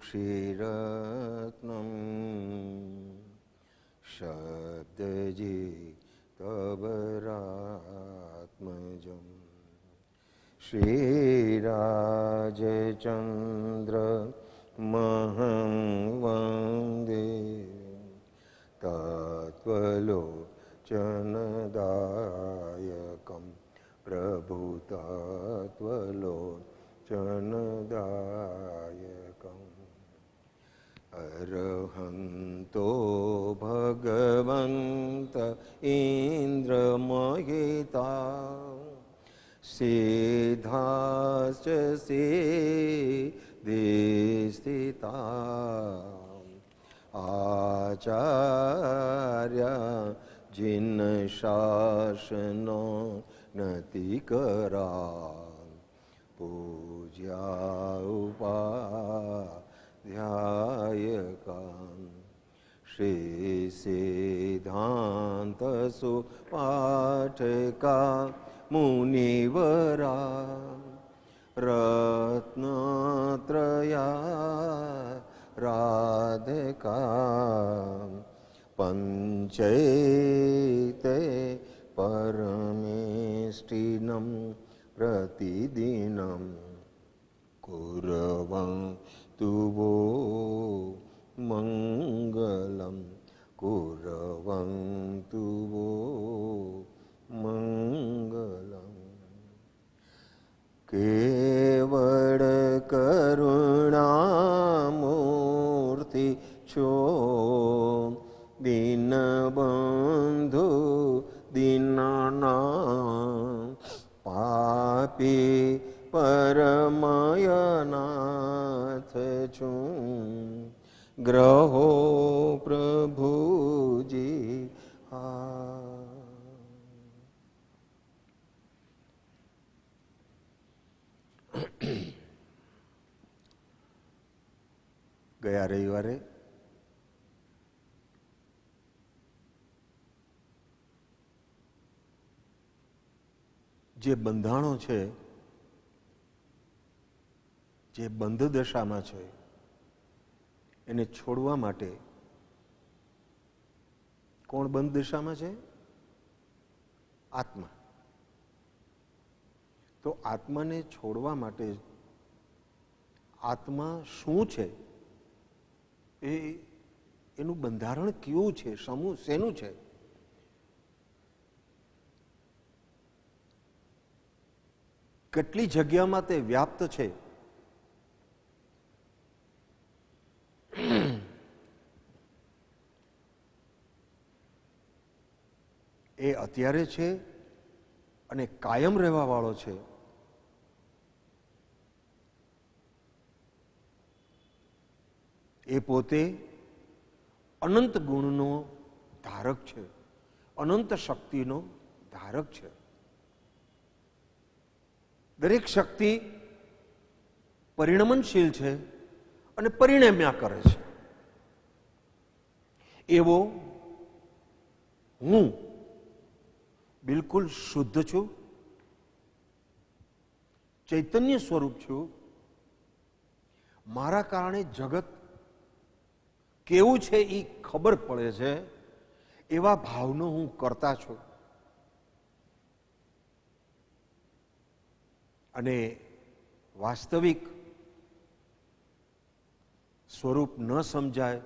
श्रीरत्नम् शब्दजितवरात्मजम् श्रीराजचन्द्रमहं वन्दे तत्त्वलोचनदायकं प्रभुतत्त्वलोचनदायकम् अरहन्तो भगवन्त इन्द्रमहिता सिद्धाश्च सिद्धिस्थिता आचार्य जिन्शासनो नतिकरा पूज्या उपाध्यायका श्री सिद्धान्त सुपाठका मुनिवरा रत्नत्रया राधिका पञ्चैते परमेष्टिनं प्रतिदिनं कुर्वन्तु वो मङ्गलं कुर्वन्तु वो मङ्गलम् केवल करुणामूर्ति छो दीनबन्धु दीनानां पापी परमयनाथ छो ग्रहो प्रभुजी ગયા રવિવારે જે બંધાણો છે, જે બંધ દશામાં છે, એને છોડવા માટે કોણ બંધ દશામાં છે? આત્મા. તો આત્માને છોડવા માટે આત્મા શું છે, એનું બંધારણ કેવું છે, સમૂહ શેનું છે? કેટલી જગ્યામાં તે વ્યાપ્ત છે? એ અત્યારે છે અને કાયમ રહેવા વાળો છે. એ પોતે અનંત ગુણનો ધારક છે, અનંત શક્તિનો ધારક છે. દરેક શક્તિ પરિણમનશીલ છે અને પરિણમ્યા કરે છે. એવો હું બિલકુલ શુદ્ધ છું, ચૈતન્ય સ્વરૂપ છું. મારા કારણે જગત કેવું છે એ ખબર પડે છે. એવા ભાવનો હું કરતા છું. અને વાસ્તવિક સ્વરૂપ ન સમજાય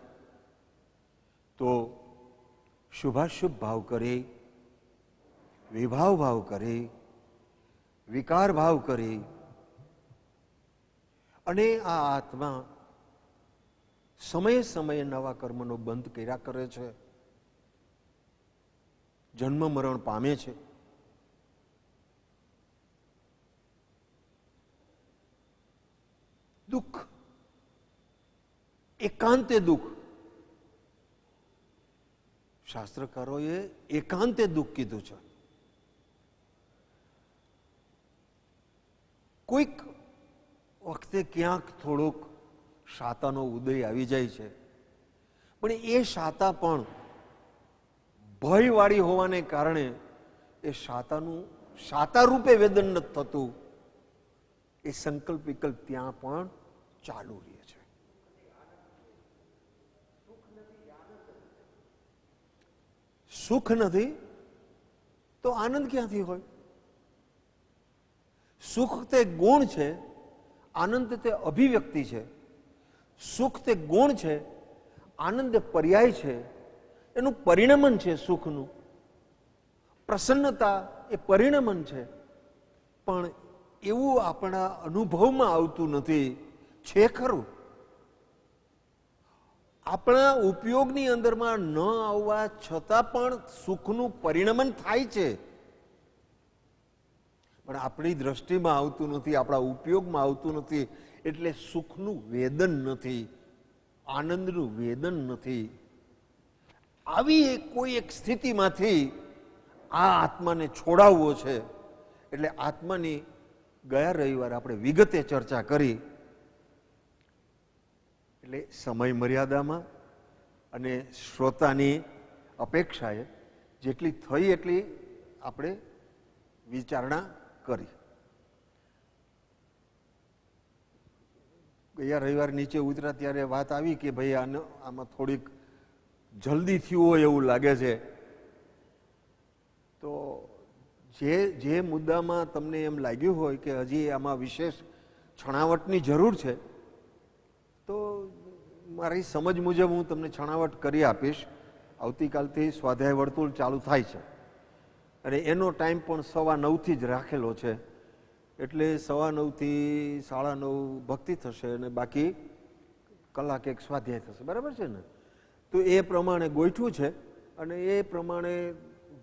તો શુભાશુભ ભાવ કરી, વિભાવ ભાવ કરી, વિકાર ભાવ કરી અને આ આત્મા સમયે સમયે નવા કર્મનો બંધ કર્યા કરે છે, જન્મ મરણ પામે છે. દુઃખ, એકાંતે દુઃખ. શાસ્ત્રકારોએ એકાંતે દુઃખ કીધું છે. કોઈક વખતે ક્યાંક થોડોક શાતાનો ઉદય આવી જાય છે, પણ એ શાતા પણ ભયવાળી હોવાને કારણે એ શાતાનું શાતા રૂપે વેદન નથી થતું. એ સંકલ્પ વિકલ્પ ત્યાં પણ ચાલુ રહે છે. સુખ નથી તો આનંદ ક્યાંથી હોય? સુખ તે ગુણ છે, આનંદ તે અભિવ્યક્તિ છે. સુખ તે ગુણ છે, આનંદ એ પર્યાય છે, એનું પરિણમન છે. સુખનું પ્રસન્નતા એ પરિણમન છે, પણ એવું આપણા અનુભવમાં આવતું નથી. છે ખરું, આપણા ઉપયોગની અંદરમાં ન આવવા છતાં પણ સુખનું પરિણમન થાય છે, પણ આપણી દ્રષ્ટિમાં આવતું નથી, આપણા ઉપયોગમાં આવતું નથી. એટલે સુખનું વેદન નથી, આનંદનું વેદન નથી. આવી કોઈ એક સ્થિતિમાંથી આ આત્માને છોડાવવો છે. એટલે આત્માની ગયા રવિવારે આપણે વિગતે ચર્ચા કરી. એટલે સમય મર્યાદામાં અને શ્રોતાની અપેક્ષાએ જેટલી થઈ એટલી આપણે વિચારણા કરી. ગયા રવિવાર નીચે ઉતર્યા ત્યારે વાત આવી કે ભાઈ આમાં થોડીક જલ્દી થયું હોય એવું લાગે છે. તો જે મુદ્દામાં તમને એમ લાગ્યું હોય કે હજી આમાં વિશેષ છણાવટની જરૂર છે, તો મારી સમજ મુજબ હું તમને છણાવટ કરી આપીશ. આવતીકાલથી સ્વાધ્યાય વર્તુળ ચાલુ થાય છે અને એનો ટાઈમ પણ 9:15 જ રાખેલો છે. એટલે 9:15 થી 9:30 ભક્તિ થશે અને બાકી કલાક એક સ્વાધ્યાય થશે. બરાબર છે ને? તો એ પ્રમાણે ગોઠવું છે અને એ પ્રમાણે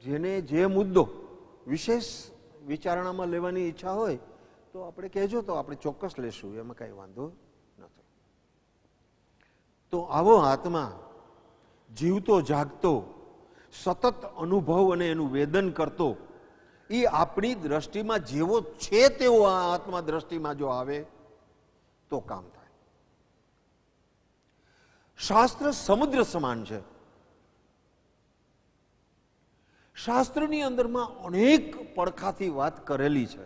જેને જે મુદ્દો વિશેષ વિચારણામાં લેવાની ઈચ્છા હોય તો આપણે કહેજો, તો આપણે ચોક્કસ લેશું, એમાં કાંઈ વાંધો નથી. તો આવો આત્મા જીવતો જાગતો સતત અનુભવ અને એનું વેદન કરતો, એ આપણી દ્રષ્ટિમાં જેવો છે તેવો આ આત્મા દ્રષ્ટિમાં જો આવે તો કામ થાય. શાસ્ત્ર સમુદ્ર સમાન છે. શાસ્ત્રની અંદરમાં અનેક પડખાથી વાત કરેલી છે.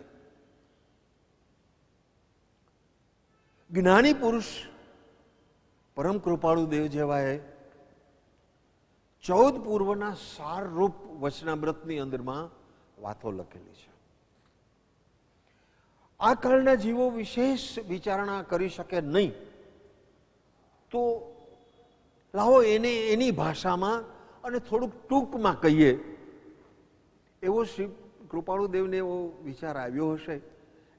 જ્ઞાની પુરુષ પરમ કૃપાળુ દેવ જેવાએ 14 પૂર્વના સારરૂપ વચનામૃતની અંદરમાં વાતો લખેલી છે. આ કાળના જીવો વિશેષ વિચારણા કરી શકે નહીં, તો લાવો એને એની ભાષામાં અને થોડુંક ટૂંકમાં કહીએ. એવો શ્રી કૃપાળુ દેવને એવો વિચાર આવ્યો હશે.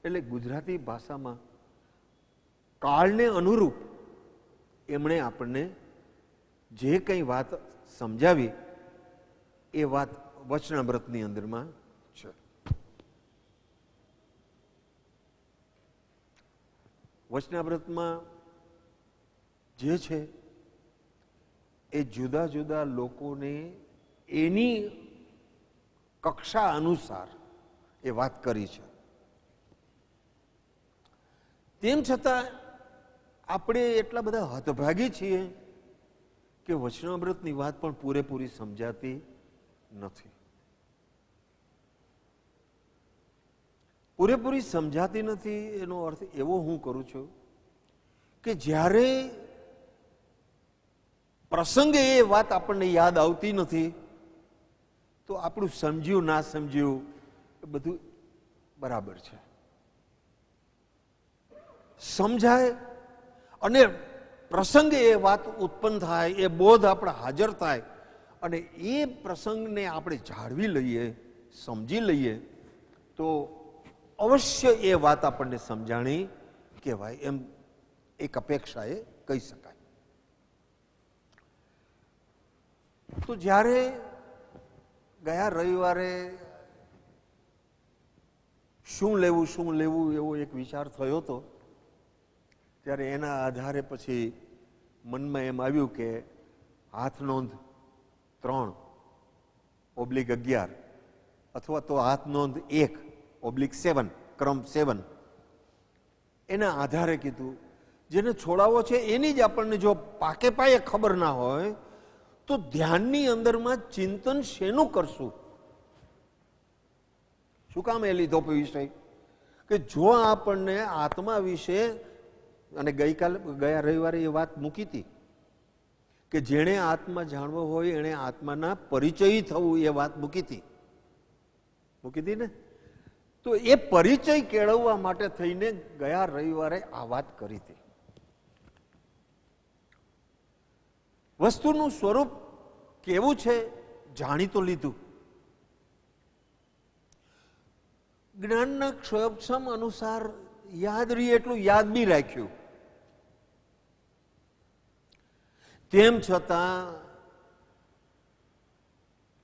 એટલે ગુજરાતી ભાષામાં કાળને અનુરૂપ એમણે આપણને જે કંઈ વાત સમજાવી એ વાત વચનામૃતની અંદરમાં છે. વચનામૃતમાં જે છે એ જુદા જુદા લોકોને એની કક્ષા અનુસાર એ વાત કરી છે. તેમ છતાં આપણે એટલા બધા હતભાગી છીએ કે વચનામૃતની વાત પણ પૂરેપૂરી સમજાતી નથી. પૂરેપૂરી સમજાતી નથી એનો અર્થ એવો હું કરું છું કે જ્યારે પ્રસંગે એ વાત આપણને યાદ આવતી નથી તો આપણું સમજ્યું ના સમજ્યું એ બધું બરાબર છે. સમજાય અને પ્રસંગે એ વાત ઉત્પન્ન થાય, એ બોધ આપણા હાજર થાય અને એ પ્રસંગને આપણે જાળવી લઈએ, સમજી લઈએ, તો અવશ્ય એ વાત આપણને સમજાણી કહેવાય, એમ એક અપેક્ષાએ કહી શકાય. તો જ્યારે ગયા રવિવારે શું લેવું એવો એક વિચાર થયો હતો, ત્યારે એના આધારે પછી મનમાં એમ આવ્યું કે હાથ નોંધ 3/11 અથવા તો હાથ નોંધ 1/7 ક્રમ 7, એના આધારે કીધું જેને છોડાવો છે એની જ આપણને જો પાકે પાયે ખબર ના હોય તો ધ્યાનની અંદરમાં ચિંતન શેનું કરશું? શું કામ એ લીધો વિષય કે જો આપણને આત્મા વિશે, અને ગયા રવિવારે એ વાત મૂકી હતી, કે જેણે આત્મા જાણવો હોય એણે આત્માના પરિચય થવું, એ વાત મૂકી હતી ને. તો એ પરિચય કેળવવા માટે થઈને ગયા રવિવારે આ વાત કરી હતી. વસ્તુનું સ્વરૂપ કેવું છે જાણી તો લીધું. જ્ઞાનના ક્ષયોક્ષમ અનુસાર યાદ રહી એટલું યાદ બી રાખ્યું. તેમ છતાં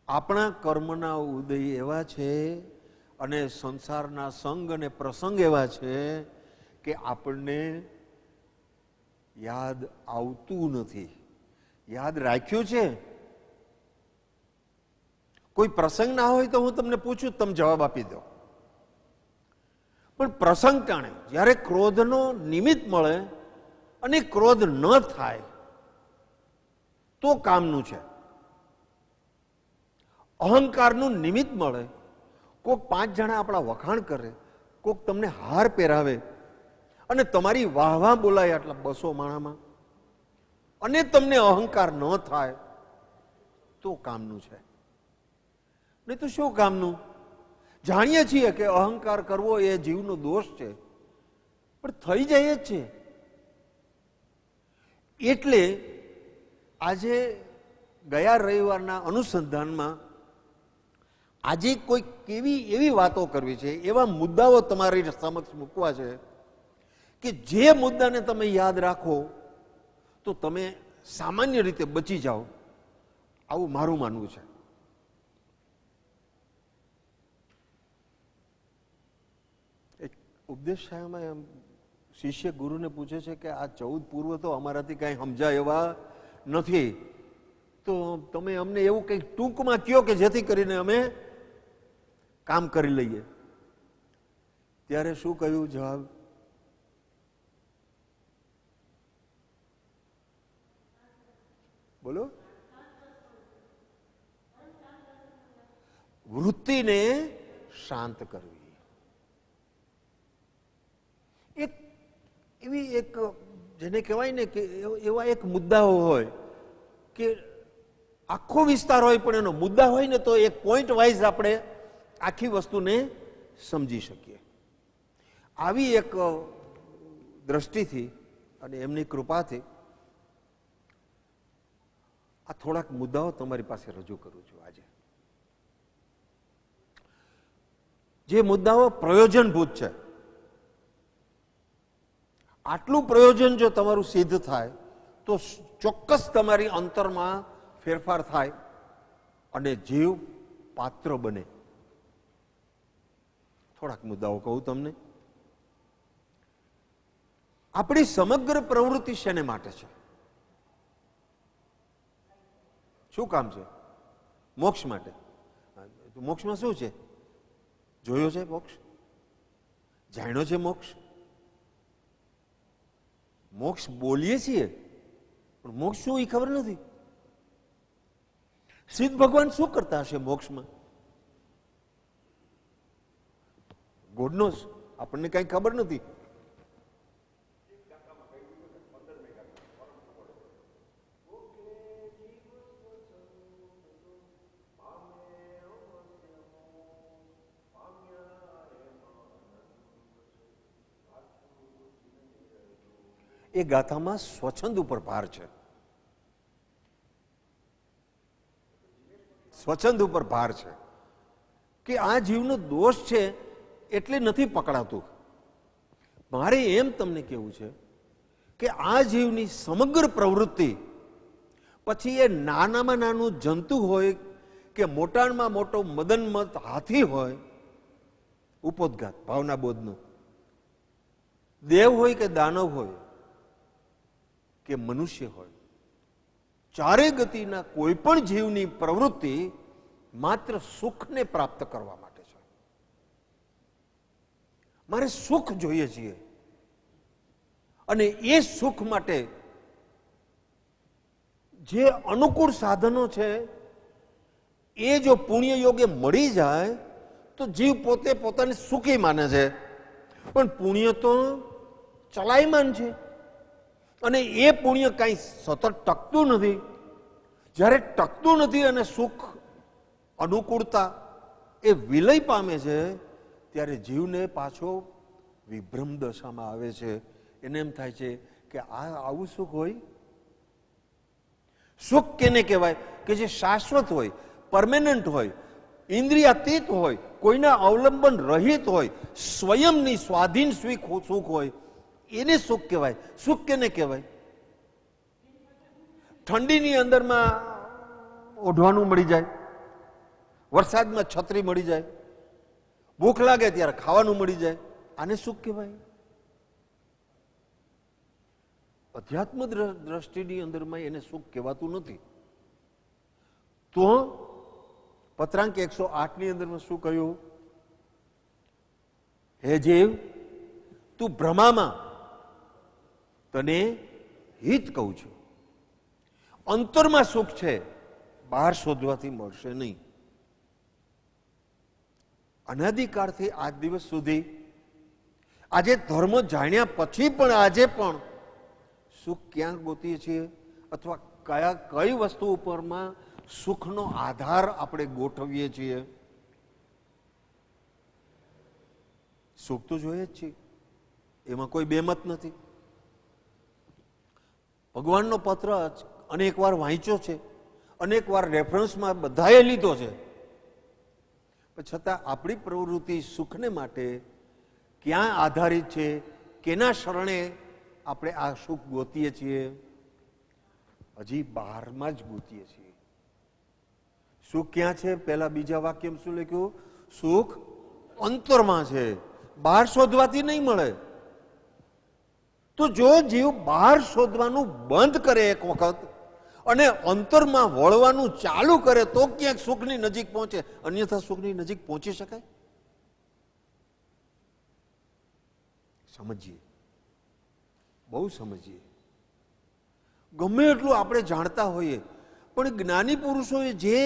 આપણા કર્મના ઉદય એવા છે અને સંસારના સંગ અને પ્રસંગ એવા છે કે આપણને યાદ આવતું નથી. યાદ રાખ્યું છે. કોઈ પ્રસંગ ના હોય તો હું તમને પૂછું, તમે જવાબ આપી દો. પણ પ્રસંગ ટાણે જ્યારે ક્રોધનો નિમિત્ત મળે અને ક્રોધ ન થાય તો કામનું છે. અહંકારનું નિમિત્ત મળે, કોક 5 જણા આપણા વખાણ કરે, કોક તમને હાર પહેરાવે અને તમારી વાહ વાહ બોલાય આટલા 200 માણામાં, અને તમને અહંકાર ન થાય તો કામનું છે. નહીં તો શું કામનું? જાણીએ છીએ કે અહંકાર કરવો એ જીવનો દોષ છે, પણ થઈ જાય જ છે. એટલે આજે ગયા રવિવારના અનુસંધાનમાં આજે કોઈ કેવી એવી વાતો કરવી છે, એવા મુદ્દાઓ તમારી સમક્ષ મૂકવા છે કે જે મુદ્દાને તમે યાદ રાખો તો તમે સામાન્ય રીતે બચી જાઓ, આવું મારું માનવું છે. એક ઉપદેશ શાળામાં એમ શિષ્ય ગુરુને પૂછે છે કે આ 14 પૂર્વ તો અમારાથી કાંઈ સમજાય એવા નથી, તો તમે અમને એવું કંઈક ટૂંકમાં કહો કે જેથી કરીને અમે કામ કરી લઈએ. ત્યારે શું કહ્યું જવાબ? બોલો. વૃત્તિને શાંત કરવી. એવી એક જેને કહેવાય ને કે એવા એક મુદ્દાઓ હોય કે આખો વિસ્તાર હોય પણ એનો મુદ્દા હોય ને તો એક પોઈન્ટ વાઇઝ આપણે આખી વસ્તુને સમજી શકીએ. આવી એક દ્રષ્ટિથી અને એમની કૃપાથી આ થોડાક મુદ્દાઓ તમારી પાસે રજૂ કરું છું આજે. જે મુદ્દાઓ પ્રયોજનભૂત છે. આટલું પ્રયોજન જો તમારું સિદ્ધ થાય તો ચોક્કસ તમારી અંતરમાં ફેરફાર થાય અને જીવ પાત્ર બને. થોડાક મુદ્દાઓ કહું તમને. આપણી સમગ્ર પ્રવૃત્તિ શેને માટે છે? શું કામ છે? મોક્ષ માટે. મોક્ષમાં શું છે? જોયો છે મોક્ષ? જાણ્યો છે મોક્ષ? મોક્ષ બોલીએ છીએ પણ મોક્ષ શું એ ખબર નથી. સિદ્ધ ભગવાન શું કરતા હશે મોક્ષમાં? ગોડ નોઝ, આપણને કઈ ખબર નથી. એ ગાથામાં સ્વચ્છંદ ઉપર ભાર છે. સ્વચ્છંદ ઉપર ભાર છે કે આ જીવનો દોષ છે એટલે નથી પકડાતું. મારે એમ તમને કહેવું છે કે આ જીવની સમગ્ર પ્રવૃત્તિ, પછી એ નાનામાં નાનું જંતુ હોય કે મોટામાં મોટો મદનમત હાથી હોય, ઉપોદઘાત ભાવના બોધનો, દેવ હોય કે દાનવ હોય કે મનુષ્ય હોય, ચારે ગતિના કોઈ પણ જીવની પ્રવૃત્તિ માત્ર સુખને પ્રાપ્ત કરવા માટે છે. મારે સુખ જોઈએ છીએ અને એ સુખ માટે જે અનુકૂળ સાધનો છે એ જો પુણ્ય યોગે મળી જાય તો જીવ પોતે પોતાને સુખી માને છે. પણ પુણ્ય તો ચલાયમાન છે અને એ પુણ્ય કાંઈ સતત ટકતું નથી. જ્યારે ટકતું નથી અને સુખ અનુકૂળતા એ વિલય પામે છે, ત્યારે જીવને પાછો વિભ્રમ દશામાં આવે છે. એને એમ થાય છે કે આવું સુખ હોય. સુખ કેને કહેવાય? કે જે શાશ્વત હોય, પરમેનન્ટ હોય, ઇન્દ્રિયાતીત હોય, કોઈના અવલંબન રહિત હોય, સ્વયંની સ્વાધીન સુખ હોય, એને સુખ કહેવાય. સુખ કેને કહેવાય? ઠંડીની અંદરમાં ઓઢવાનું મળી જાય, વરસાદમાં છત્રી મળી જાય, ભૂખ લાગે ત્યારે ખાવાનું મળી જાય, આને સુખ કહેવાય. અધ્યાત્મ દ્રષ્ટિની અંદરમાં એને સુખ કહેવાતું નથી. તો પત્રાંક 108 ની અંદરમાં શું કહ્યું? હે જીવ, તું ભ્રમામાં, તને હિત કહું છું. અંતરમાં સુખ છે, બહાર શોધવાથી મળશે નહીં. અનાદિકાળથી આજ દિવસ સુધી, આજે ધર્મ જાણ્યા પછી પણ આજે પણ સુખ ક્યાં ગોતીએ છીએ, અથવા કઈ વસ્તુ ઉપરમાં સુખનો આધાર આપણે ગોઠવીએ છીએ? સુખ તો જોઈએ જ છીએ, એમાં કોઈ બેમત નથી. ભગવાનનો પત્ર અનેક વાર વાંચ્યો છે, અનેક વાર રેફરન્સમાં બધાએ લીધો છે, પણ છતાં આપણી પ્રવૃત્તિ સુખને માટે ક્યાં આધારિત છે? કેના શરણે આપણે આ સુખ ગોતીએ છીએ? હજી બહારમાં જ ગોતીએ છીએ. સુખ ક્યાં છે? પહેલા બીજા વાક્યમાં શું લખ્યું? સુખ અંતરમાં છે, બહાર શોધવાથી નહીં મળે. તો જો જીવ બહાર શોધવાનું બંધ કરે એક વખત અને અંતરમાં વળવાનું ચાલુ કરે તો ક્યાંક સુખની નજીક પહોંચે, અન્યથા સુખની નજીક પહોંચી શકાય? સમજીએ, બહુ સમજીએ. ગમે એટલું આપણે જાણતા હોઈએ, પણ જ્ઞાની પુરુષોએ જે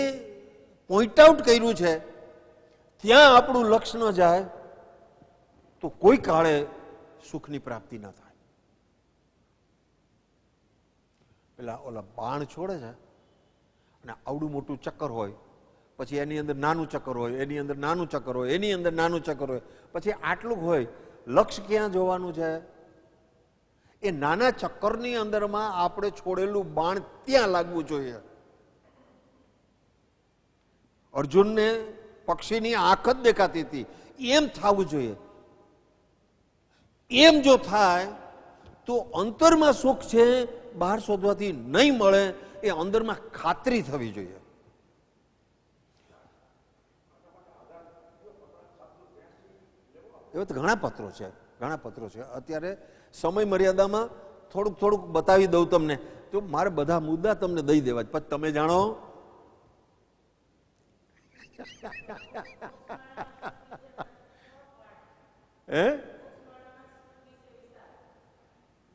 પોઈન્ટ આઉટ કર્યું છે ત્યાં આપણું લક્ષ્ય ન જાય તો કોઈ કાળે સુખની પ્રાપ્તિ ના થાય. પેલા ઓલા બાણ છોડે છે અને આવડું મોટું ચક્કર હોય, પછી એની અંદર નાનું ચક્કર હોય, એની અંદર નાનું ચક્કર હોય, એની અંદર નાનું ચક્કર હોય, પછી આટલું હોય. લક્ષ્ય ક્યાં જોવાનું છે? એ નાના ચક્કરની અંદરમાં આપણે છોડેલું બાણ ત્યાં લાગવું જોઈએ. અર્જુનને પક્ષીની આંખ જ દેખાતી હતી, એમ થવું જોઈએ. એમ જો થાય તો અંતરમાં સુખ છે, બહાર શોધવાથી નહીં મળે, એ અંદરમાં ખાતરી થવી જોઈએ. એવા તો ઘણા પત્રો છે, ઘણા પત્રો છે. અત્યારે સમય મર્યાદામાં થોડુંક બતાવી દઉં તમને, તો મારે બધા મુદ્દા તમને દઈ દેવા જ, પછી તમે જાણો. હે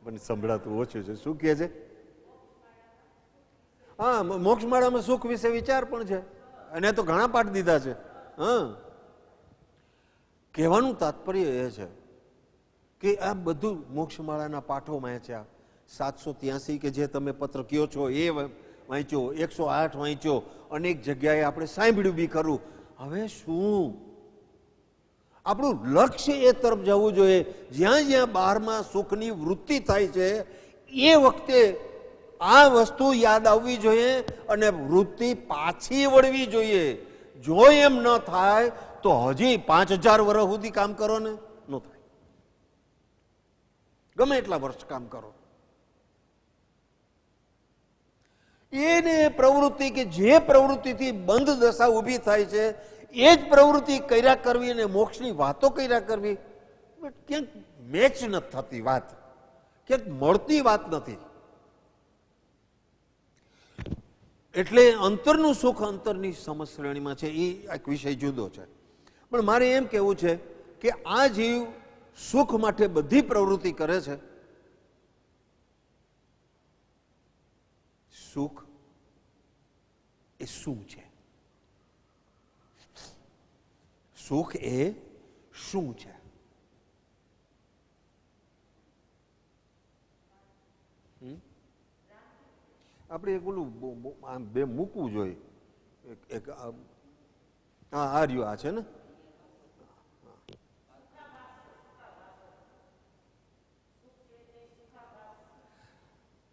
મને સંભળાતું ઓછું છે. શું કહે છે? હા, મોક્ષમાળામાં સુખ વિશે વિચાર પણ છે, અને તો ઘણા પાઠ દીધા છે. હા, કહેવાનું તાત્પર્ય એ છે કે આ બધું મોક્ષમાળાના પાઠો વાંચ્યા, 783 કે જે તમે પત્ર કયો છો એ વાંચ્યો, 108 વાંચ્યો, અનેક જગ્યાએ આપણે સાંભળ્યું બી ખરું. હવે શું? આપણું લક્ષ્ય એ તરફ જવું જોઈએ જ્યાં જ્યાં બહારમાં સુખની વૃત્તિ થાય છે એ વખતે આ વસ્તુ યાદ આવવી જોઈએ અને વૃત્તિ પાછી વળવી જોઈએ. જો એમ ન થાય તો હજી 5000 વર્ષ સુધી કામ કરો ને, ન થાય. ગમે એટલા વર્ષ કામ કરો. એને પ્રવૃત્તિ કે જે પ્રવૃત્તિથી બંધ દશા ઊભી થાય છે એ જ પ્રવૃત્તિ કર્યા કરવી અને મોક્ષની વાતો કર્યા કરવી, ક્યાંક મેચ નથી થતી વાત, ક્યાંક મળતી વાત નથી. એટલે અંતરનું સુખ અંતરની સમશ્રેણીમાં છે, એ એક વિષય જુદો છે. પણ મારે એમ કહેવું છે કે આ જીવ સુખ માટે બધી પ્રવૃત્તિ કરે છે. સુખ એ શું છે? સુખ એ શું છે? આપણે એક ઓલું આમ બે મૂકવું જોઈએ. એક હા આ રહ્યું આ છે ને.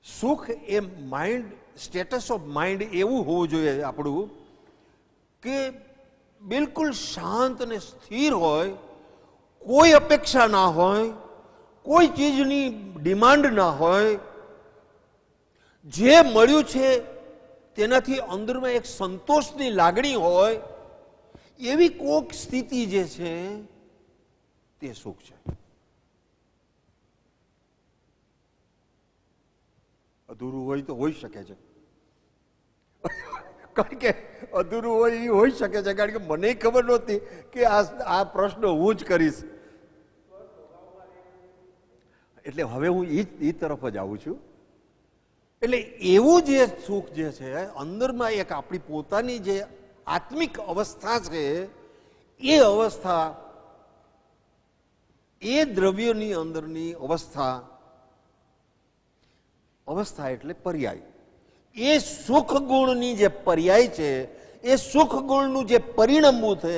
સુખ એ માઇન્ડ, સ્ટેટસ ઓફ માઇન્ડ એવું હોવું જોઈએ આપણું કે બિલકુલ શાંત અને સ્થિર હોય, કોઈ અપેક્ષા ના હોય, કોઈ ચીજની ડિમાન્ડ ના હોય, જે મળ્યું છે તેનાથી અંદરમાં એક સંતોષની લાગણી હોય, એવી કોક સ્થિતિ જે છે તે સુખ છે. અધૂરું હોય તો હોઈ શકે છે, કારણ કે અધૂરું હોય એ હોઈ શકે છે, કારણ કે મને ખબર નહોતી કે આ પ્રશ્ન હું જ કરીશ. એટલે હવે હું એ તરફ જ આવું છું. એટલે એવું જે સુખ જે છે અંદરમાં એક આપણી પોતાની જે આત્મિક અવસ્થા છે, એ અવસ્થા, એ દ્રવ્યની અંદરની અવસ્થા, અવસ્થા એટલે પર્યાય, એ સુખ ગુણની જે પર્યાય છે, એ સુખ ગુણનું જે પરિણમવું છે,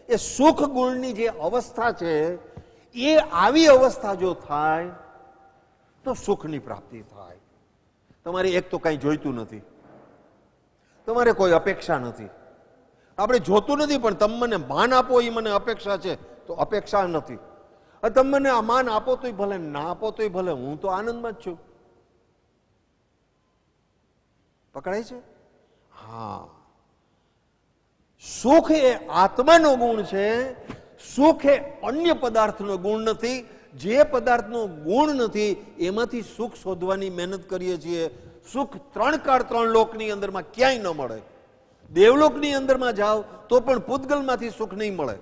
એ સુખ ગુણની જે અવસ્થા છે, એ આવી અવસ્થા જો થાય તો સુખની પ્રાપ્તિ થાય. તમારે એક તો કંઈ જોઈતું નથી, તમારે કોઈ અપેક્ષા નથી, આપણે જોતું નથી, પણ તમે મને માન આપો એ મને અપેક્ષા છે, તો અપેક્ષા નથી. તમે મને આ માન આપો તોય ભલે, ના આપો તોય ભલે, હું તો આનંદમાં જ છું. પકડાય છે? હા, સુખ એ આત્માનો ગુણ છે. સુખ એ અન્ય પદાર્થનો ગુણ નથી. જે પદાર્થનો ગુણ નથી એમાંથી સુખ શોધવાની મહેનત કરીએ છીએ. સુખ ત્રણ કાળ ત્રણ લોકની અંદરમાં ક્યાંય ન મળે. દેવલોકની અંદરમાં જાઓ તો પણ પૂતગલમાંથી સુખ નહીં મળે.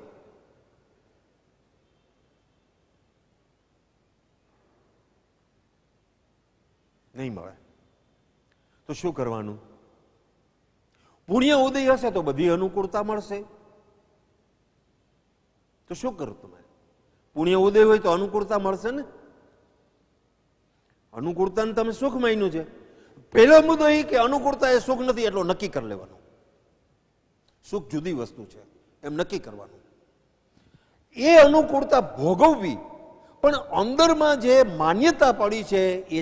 નહીં મળે. તો શું કરવાનું? પુણ્ય ઉદય હશે તો બધી અનુકૂળતા મળશે. તો શું કરું તમારે? પુણ્ય ઉદય હોય તો અનુકૂળતા મળશે ને. અનુકૂળતાને તમે સુખ માન્યું છે. પહેલો મુદ્દો એ કે અનુકૂળતા એ સુખ નથી, એટલો નક્કી કરી લેવાનું. સુખ જુદી વસ્તુ છે એમ નક્કી કરવાનું. એ અનુકૂળતા ભોગવવી, પણ અંદરમાં જે માન્યતા પડી છે એ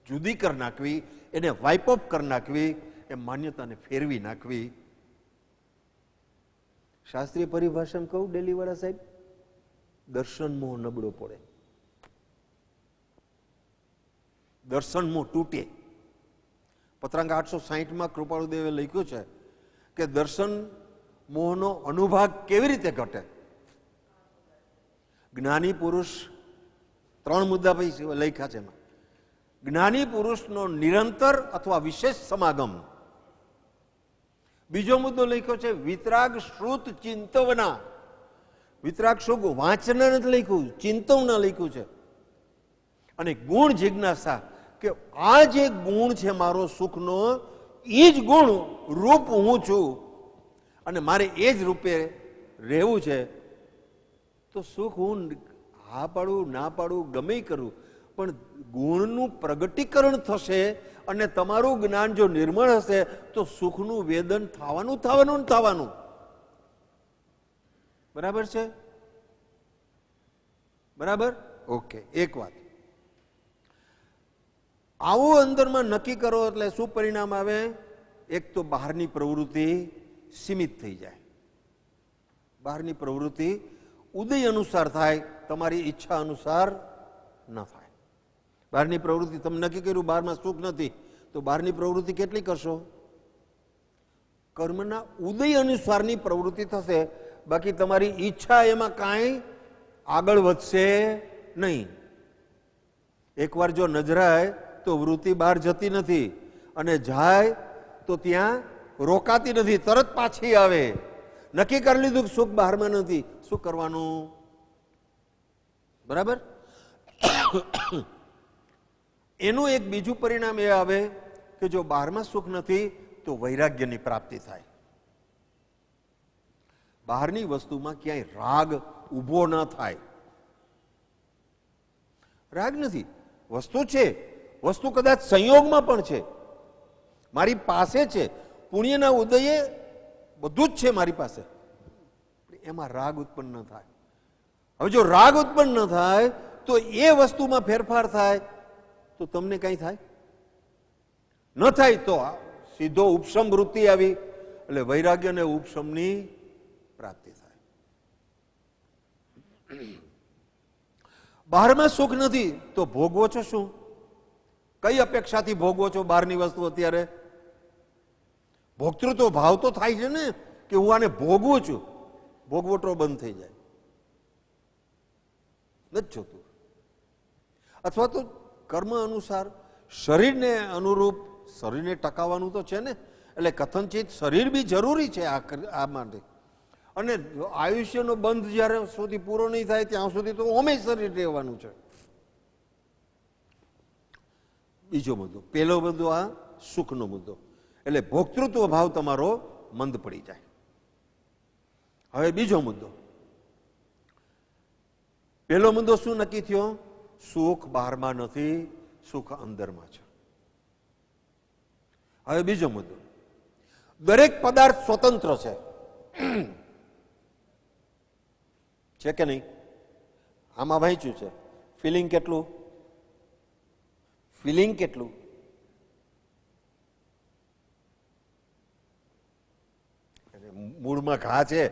જુદી કરી નાખવી, એને વાઇપ ઓફ કરી નાખવી, એ માન્યતાને ફેરવી નાખવી. શાસ્ત્રીય પરિભાષામાં કહું ડેલીવાળા સાહેબ, દર્શન મોહ નબળો પડે, દર્શન મોહ તૂટે. પત્રાંગ 860માં કૃપાળુદેવે લખ્યું છે કે દર્શન મોહનો અનુભાગ કેવી રીતે ઘટે. જ્ઞાની પુરુષ 3 મુદ્દા પછી લખ્યા છે એમાં. જ્ઞાની પુરુષનો નિરંતર અથવા વિશેષ સમાગમ. બીજો મુદ્દો લખ્યો છે વિતરાગ શ્રુત ચિંતવના. વિતરાગ શું વાંચના નથી લખ્યું, ચિંતવના લખ્યું છે. અને ગુણ જિજ્ઞાસા, કે આ જે ગુણ છે મારો સુખનો, એ જ ગુણ રૂપ હું છું અને મારે એ જ રૂપે રહેવું છે. તો સુખ હું હા પાડું ના પાડું ગમે કરું, પણ ગુણનું પ્રગટીકરણ થશે અને તમારું જ્ઞાન જો નિર્મળ હશે તો સુખનું વેદન થવાનું. બરાબર છે? બરાબર? ઓકે. એક વાત આવું અંદરમાં નક્કી કરો એટલે શું પરિણામ આવે? એક તો બહારની પ્રવૃત્તિ સીમિત થઈ જાય. બહારની પ્રવૃત્તિ ઉદય અનુસાર થાય, તમારી ઈચ્છા અનુસાર ન થાય. બહારની પ્રવૃત્તિ તમે નક્કી કર્યું બહારમાં સુખ નથી, તો બહારની પ્રવૃત્તિ કેટલી કરશો? કર્મના ઉદય અનુસારની પ્રવૃત્તિ થશે, બાકી તમારી ઈચ્છા એમાં કાંઈ આગળ વધશે નહીં. એકવાર જો નજરાય તો વૃત્તિ બહાર જતી નથી, અને જાય તો ત્યાં રોકાતી નથી, તરત પાછી આવે. નક્કી કરી લીધું કે સુખ બહારમાં નથી, શું કરવાનું? બરાબર? એનું એક બીજું પરિણામ એ આવે કે જો બહારમાં સુખ નથી તો વૈરાગ્યની પ્રાપ્તિ થાય. બહારની વસ્તુમાં ક્યાંય રાગ ઊભો ન થાય. રાગ નથી, વસ્તુ છે, વસ્તુ કદાચ સંયોગમાં પણ છે, મારી પાસે છે, પુણ્યના ઉદયે બધું જ છે મારી પાસે, એમાં રાગ ઉત્પન્ન ન થાય. હવે જો રાગ ઉત્પન્ન ન થાય તો એ વસ્તુમાં ફેરફાર થાય તો તમને કઈ થાય? ન થાય તો સીધો ઉપશમ વૃત્તિ આવી, એટલે વૈરાગ્ય અને ઉપશમની પ્રાપ્તિ થાય. બહારમાં સુખ નથી તો ભોગવો છો શું? કઈ અપેક્ષાથી ભોગવો છો બહારની વસ્તુ? અત્યારે ભોગતૃત્વ ભાવ તો થાય છે ને કે હું આને ભોગવું છું, ભોગવટો બંધ થઈ જાય, નથી જોતું. અથવા તો કર્મ અનુસાર શરીરને અનુરૂપ શરીરને ટકાવવાનું તો છે ને, એટલે કથનચિત શરીર બી જરૂરી છે આ માટે. અને આયુષ્યનો બંધ જ્યારે સુધી પૂરો નહીં થાય ત્યાં સુધી તો ઓમે શરીર રહેવાનું છે. બીજો મુદ્દો. પહેલો મુદ્દો આ સુખનો મુદ્દો, એટલે ભોક્તૃત્વ ભાવ તમારો મંદ પડી જાય. હવે બીજો મુદ્દો. પહેલો મુદ્દો શું નક્કી થયો? સુખ બહારમાં નથી, સુખ અંદરમાં છે. હવે બીજો મુદ્દો. દરેક પદાર્થ સ્વતંત્ર છે કે નહીં? આમાં વહેંચ્યું છે. ફિલિંગ કેટલું? ફિલિંગ કેટલું? મૂળમાં ઘા છે,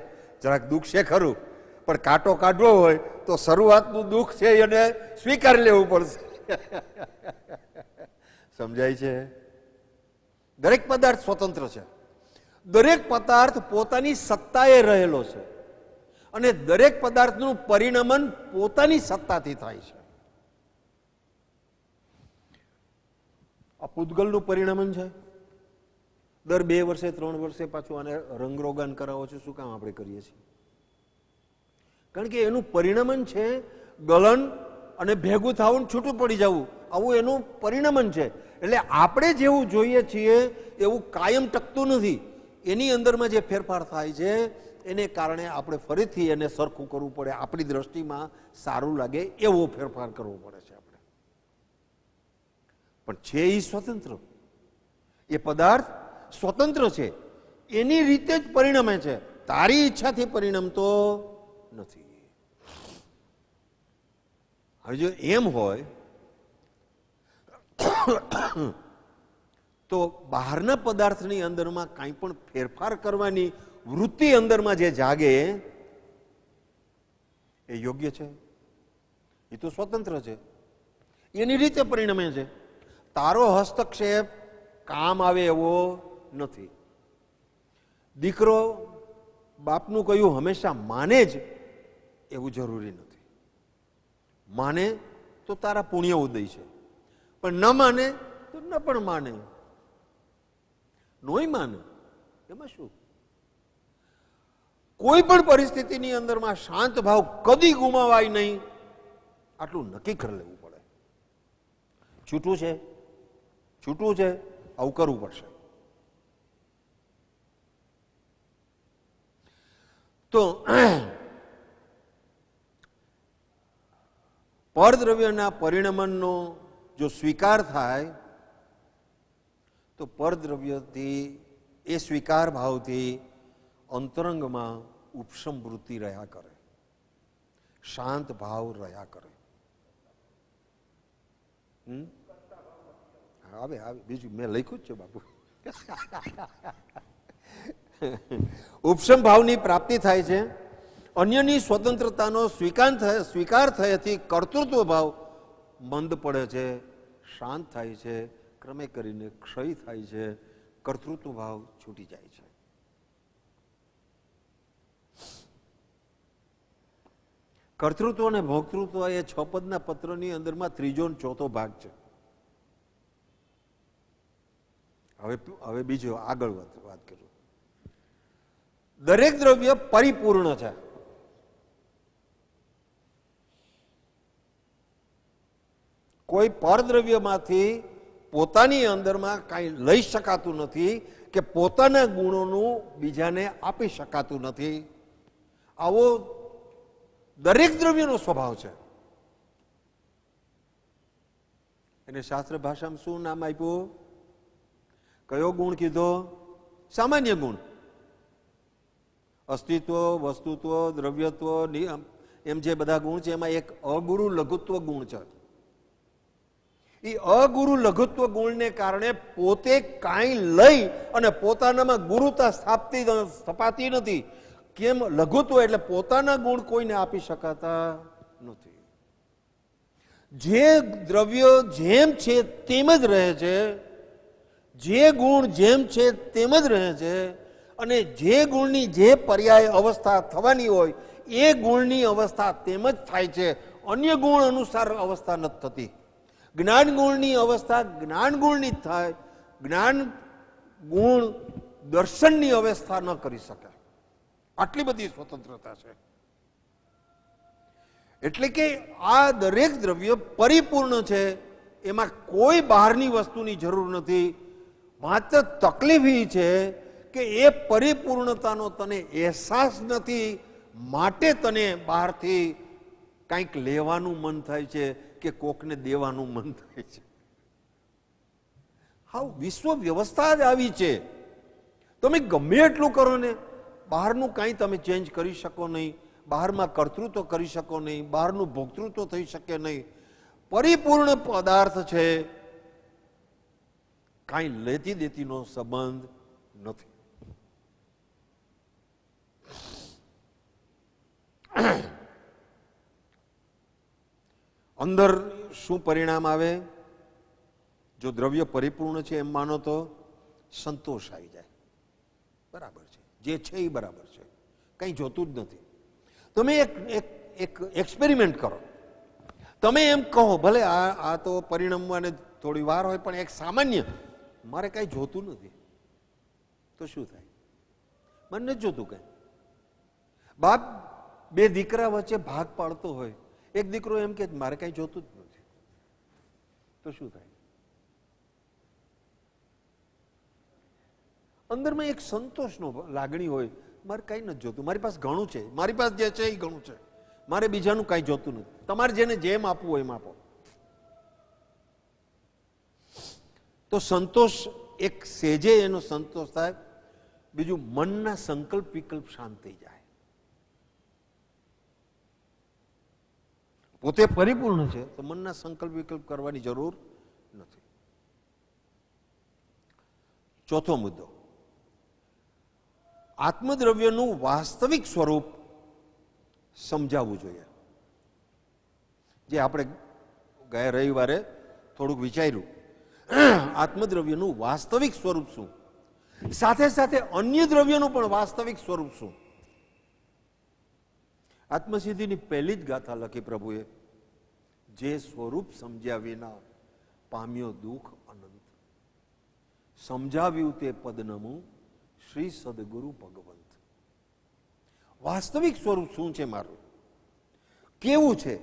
જરાક દુઃખ છે ખરું, પણ કાંટો કાઢવો હોય તો શરૂઆતનું દુઃખ છે એને સ્વીકારી લેવું પડશે. સમજાય છે? દરેક પદાર્થ સ્વતંત્ર છે. દરેક પદાર્થ પોતાની સત્તાએ રહેલો છે અને દરેક પદાર્થનું પરિણમન પોતાની સત્તાથી થાય છે. આ પૂતગલનું પરિણમન છે. દર 2 વર્ષે 3 વર્ષે પાછું આને રંગરોગાન કરાવો છો, શું કામ આપણે કરીએ છીએ? કારણ કે એનું પરિણમન છે ગલન અને ભેગું થવું, છૂટું પડી જવું, આવું એનું પરિણમન છે. એટલે આપણે જેવું જોઈએ છીએ એવું કાયમ ટકતું નથી. એની અંદરમાં જે ફેરફાર થાય છે એને કારણે આપણે ફરીથી એને સરખું કરવું પડે, આપણી દ્રષ્ટિમાં સારું લાગે એવો ફેરફાર કરવો પડે છે આપણે. પણ છે એ સ્વતંત્ર, એ પદાર્થ સ્વતંત્ર છે, એની રીતે જ પરિણમે છે, તારી ઈચ્છાથી પરિણમતો નથી. હવે જો એમ હોય તો બહારના પદાર્થની અંદરમાં કાંઈ પણ ફેરફાર કરવાની વૃત્તિ અંદરમાં જે જાગે એ યોગ્ય છે? એ તો સ્વતંત્ર છે, એની રીતે પરિણમે છે. તારો હસ્તક્ષેપ કામ આવે એવો નથી. દીકરો બાપનું કહ્યું હંમેશા માને જ એવું જરૂરી નથી. માને તો તારા પુણ્ય ઉદય છે, પણ ન માને તો ન પણ માને, નોય માને, એમાં શું? કોઈ પણ પરિસ્થિતિની અંદરમાં શાંત ભાવ કદી ગુમાવાય નહીં, આટલું નક્કી કરી લેવું પડે. છૂટું છે, છૂટું છે, આવું કરવું પડશે. તો પરદ્રવ્યના પરિણમનનો જો સ્વીકાર થાય તો પરદ્રવ્યથી, એ સ્વીકાર ભાવથી અંતરંગમાં ઉપશમ વૃત્તિ રહ્યા કરે, શાંત ભાવ રહ્યા કરે. આવે આવે બીજું મેં લખ્યું જ છે બાપુ. ઉપશમ ભાવની પ્રાપ્તિ થાય છે. અન્યની સ્વતંત્રતાનો સ્વીકાર થયાથી કર્તૃત્વ ભાવ મંદ પડે છે, શાંત થાય છે, ક્રમે કરીને ક્ષય થાય છે, કર્તૃત્વ ભાવ છૂટી જાય છે. કર્તૃત્વ અને ભોક્તૃત્વ એ 6 પદના પત્રની અંદરમાં ત્રીજો અને ચોથો ભાગ છે. હવે બીજો આગળ વાત કરું. દરેક દ્રવ્ય પરિપૂર્ણ છે. કોઈ પરદ્રવ્યમાંથી પોતાની અંદરમાં કાંઈ લઈ શકાતું નથી કે પોતાના ગુણોનું બીજાને આપી શકાતું નથી. આવો દરેક દ્રવ્યનો સ્વભાવ છે. એને શાસ્ત્ર ભાષામાં શું નામ આપ્યું? કયો ગુણ કીધો? સામાન્ય ગુણ. અસ્તિત્વ, વસ્તુત્વ, દ્રવ્યત્વ, એમ જે બધા ગુણ છે એમાં એક અગુરુ લઘુત્વ ગુણ છે. એ અગુરુ લઘુત્વ ગુણને કારણે પોતે કાંઈ લઈ અને પોતાનામાં ગુરુતા સ્થપાતી નથી. કેમ? લઘુત્વ એટલે પોતાના ગુણ કોઈને આપી શકાતા નથી. જે દ્રવ્ય જેમ છે તેમ જ રહે છે, જે ગુણ જેમ છે તેમ જ રહે છે, અને જે ગુણની જે પર્યાય અવસ્થા થવાની હોય એ ગુણની અવસ્થા તેમ જ થાય છે. અન્ય ગુણ અનુસાર અવસ્થા નથી થતી. જ્ઞાન ગુણની અવસ્થા જ્ઞાન ગુણની જ થાય. જ્ઞાન ગુણ દર્શનની અવસ્થા ન કરી શકે. આટલી બધી સ્વતંત્રતા છે. એટલે કે આ દરેક દ્રવ્ય પરિપૂર્ણ છે, એમાં કોઈ બહારની વસ્તુની જરૂર નથી. માત્ર તકલીફ એ છે કે એ પરિપૂર્ણતાનો તને અહેસાસ નથી, માટે તને બહારથી કંઈક લેવાનું મન થાય છે કે કોકને દેવાનું મન થાય છે. હા, વિશ્વ વ્યવસ્થા જ આવી છે. તમે ગમે એટલું કરો ને, બહારનું કાંઈ તમે ચેન્જ કરી શકો નહીં, બહારમાં કર્તૃત્વ કરી શકો નહીં, બહારનું ભોક્તૃત્વ થઈ શકે નહીં. પરિપૂર્ણ પદાર્થ છે, કાંઈ લેતી દેતીનો સંબંધ નથી. અંદર શું પરિણામ આવે? જો દ્રવ્ય પરિપૂર્ણ છે એમ માનો તો સંતોષ આવી જાય. બરાબર છે, જે છે એ બરાબર છે, કંઈ જોતું જ નથી. તમે એક એક્સપેરિમેન્ટ કરો. તમે એમ કહો, ભલે આ તો પરિણમવાને થોડી વાર હોય, પણ એક સામાન્ય, મારે કાંઈ જોતું નથી, તો શું થાય? મને નથી જોતું કાંઈ. બાપ બે દીકરા વચ્ચે ભાગ પાડતો હોય, એક દીકરો એમ કે મારે કાંઈ જોતું જ નથી, તો શું થાય? અંદરમાં એક સંતોષનો લાગણી હોય, મારે કાંઈ નથી જોતું, મારી પાસે ઘણું છે, મારી પાસે જે છે એ ઘણું છે, મારે બીજાનું કાંઈ જોતું નથી. તમારે જેને જેમ આપવું હોય એમ આપો. તો સંતોષ એક સેજે એનો સંતોષ થાય. બીજું, મનના સંકલ્પ વિકલ્પ શાંત થઈ જાય. પોતે પરિપૂર્ણ છે તો મનના સંકલ્પ વિકલ્પ કરવાની જરૂર નથી. ચોથો મુદ્દો, આત્મદ્રવ્યનું વાસ્તવિક સ્વરૂપ સમજાવવું જોઈએ. જે આપણે ગયા રવિવારે થોડુંક વિચાર્યું, આત્મદ્રવ્યનું વાસ્તવિક સ્વરૂપ શું, સાથે સાથે અન્ય દ્રવ્યનું પણ વાસ્તવિક સ્વરૂપ શું. આત્મસિદ્ધિની પહેલી જ ગાથા લખી પ્રભુએ, જે સ્વરૂપ સમજ્યા વિના પામ્યો દુઃખ અનંત, સમજાવ્યું તે પદનમું શ્રી સદગુરુ ભગવંત. વાસ્તવિક સ્વરૂપ શું છે મારું, કેવું છે,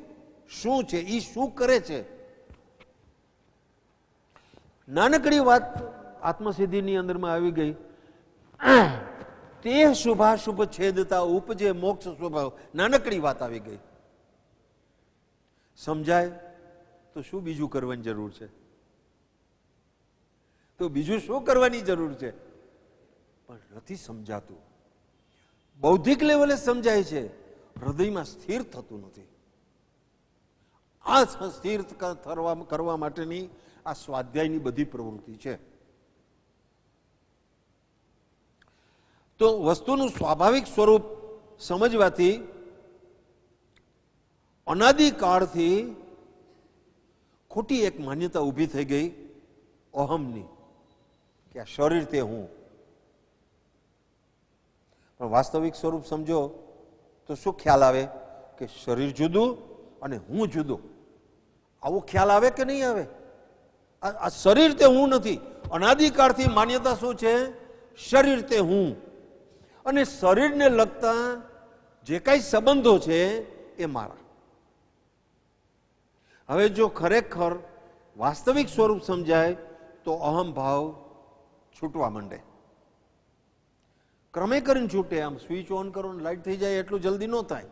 શું છે, એ શું કરે છે. નાનકડી વાત આત્મસિદ્ધિની અંદરમાં આવી ગઈ. તે શુભાશુભ છેદતા ઉપજે મોક્ષ સ્વભાવ. નાનકડી વાત આવી ગઈ. સમજાય તો શું બીજું કરવાની જરૂર છે? તો બીજું શું કરવાની જરૂર છે? પણ નથી સમજાતું. બૌદ્ધિક લેવલે સમજાય છે, હૃદયમાં સ્થિર થતું નથી. આ સ્થિર કરવા માટેની આ સ્વાધ્યાયની બધી પ્રવૃત્તિ છે. તો વસ્તુનું સ્વાભાવિક સ્વરૂપ સમજવાથી અનાદિકાળથી ખોટી એક માન્યતા ઊભી થઈ ગઈ અહમની, કે આ શરીર તે હું. પણ વાસ્તવિક સ્વરૂપ સમજો તો શું ખ્યાલ આવે? કે શરીર જુદું અને હું જુદો. આવો ખ્યાલ આવે કે નહીં આવે? આ શરીર તે હું નથી. અનાદિકાળથી માન્યતા શું છે? શરીર તે હું. અને શરીરને લગતા જે કાંઈ સંબંધો છે એ મારા. હવે જો ખરેખર વાસ્તવિક સ્વરૂપ સમજાય તો અહમ ભાવ છૂટવા માંડે. ક્રમે કરીને છૂટે. આમ સ્વિચ ઓન કરો ને લાઈટ થઈ જાય એટલું જલ્દી ન થાય,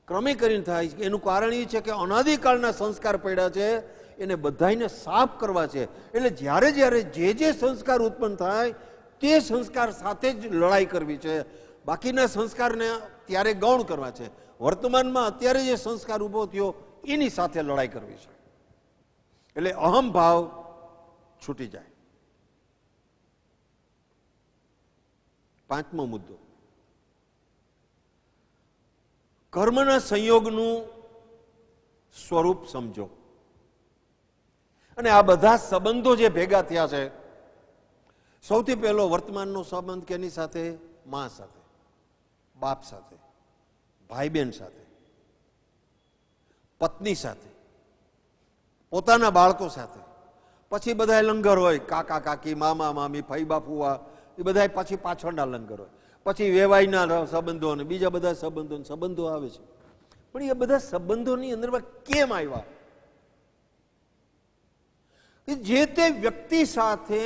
ક્રમે કરીને થાય. એનું કારણ એ છે કે અનાદિકાળના સંસ્કાર પડ્યા છે, એને બધાને સાફ કરવા છે. એટલે જ્યારે જ્યારે જે સંસ્કાર ઉત્પન્ન થાય તે સંસ્કાર સાથે જ લડાઈ કરવી છે. બાકીના સંસ્કારને ત્યારે ગૌણ કરવા છે. વર્તમાનમાં અત્યારે જે સંસ્કાર ઊભો થયો એની સાથે લડાઈ કરવી છે. એટલે અહમ ભાવ છૂટી જાય. પાંચમો મુદ્દો, કર્મના સંયોગનું સ્વરૂપ સમજો. અને આ બધા સંબંધો જે ભેગા થયા છે, સૌથી પહેલો વર્તમાનનો સંબંધ કેની સાથે? મા સાથે, બાપ સાથે, ભાઈ બહેન સાથે, પત્ની સાથે, પોતાના બાળકો સાથે. પછી બધા લંગર હોય, કાકા કાકી, મામા મામી, ફઈબા ફુવા, એ બધા પછી પાછળના લંગર હોય. પછી વેવાઈના સંબંધો અને બીજા બધા સંબંધો આવે છે. પણ એ બધા સંબંધોની અંદરમાં કેમ આવ્યા? જે તે વ્યક્તિ સાથે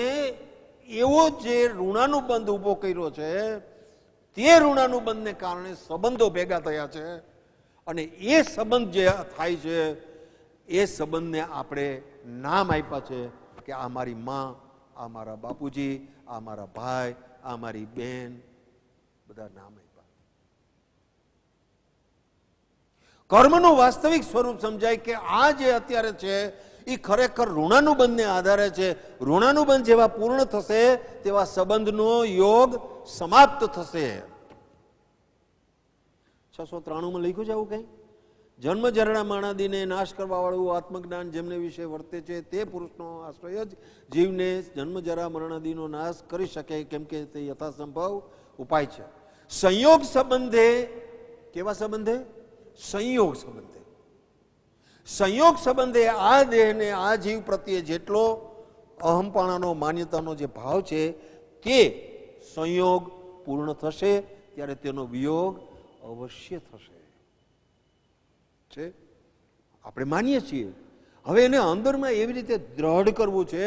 એવો જે ઋણાનુબંધ ઉભો કર્યો છે, તે ઋણાનુબંધને કારણે સંબંધો ભેગા થયા છે. અને એ સંબંધ જે થાય છે, એ સંબંધને આપણે નામ આપ્યા છે કે આ મારી માં, આ મારા બાપુજી, આ મારા ભાઈ, આ મારી બેન, બધા નામ આપ્યા. કર્મનું વાસ્તવિક સ્વરૂપ સમજાય કે આ જે અત્યારે છે એ ખરેખર ઋણાનુબંધને આધારે છે. ઋણાનુબંધ જેવા પૂર્ણ થશે તેવા સંબંધનો યોગ સમાપ્ત થશે. 693 લખ્યું છે આવું કઈ? જન્મ જરણા માણાદીને નાશ કરવા વાળું આત્મજ્ઞાન જેમને વિશે વર્તે છે તે પુરુષનો આશ્રય જ જીવને જન્મ જરા મરણાદીનો નાશ કરી શકે, કેમ કે તે યથાસંભવ ઉપાય છે. સંયોગ સંબંધે, કેવા સંબંધે? સંયોગ સંબંધે. સંયોગ સંબંધે આ દેહને, આ જીવ પ્રત્યે જેટલો અહમપણાનો, માન્યતાનો જે ભાવ છે, તે સંયોગ પૂર્ણ થશે ત્યારે તેનો વિયોગ અવશ્ય થશે. છે આપણે માનીએ છીએ. હવે એને અંદરમાં એવી રીતે દ્રઢ કરવું છે,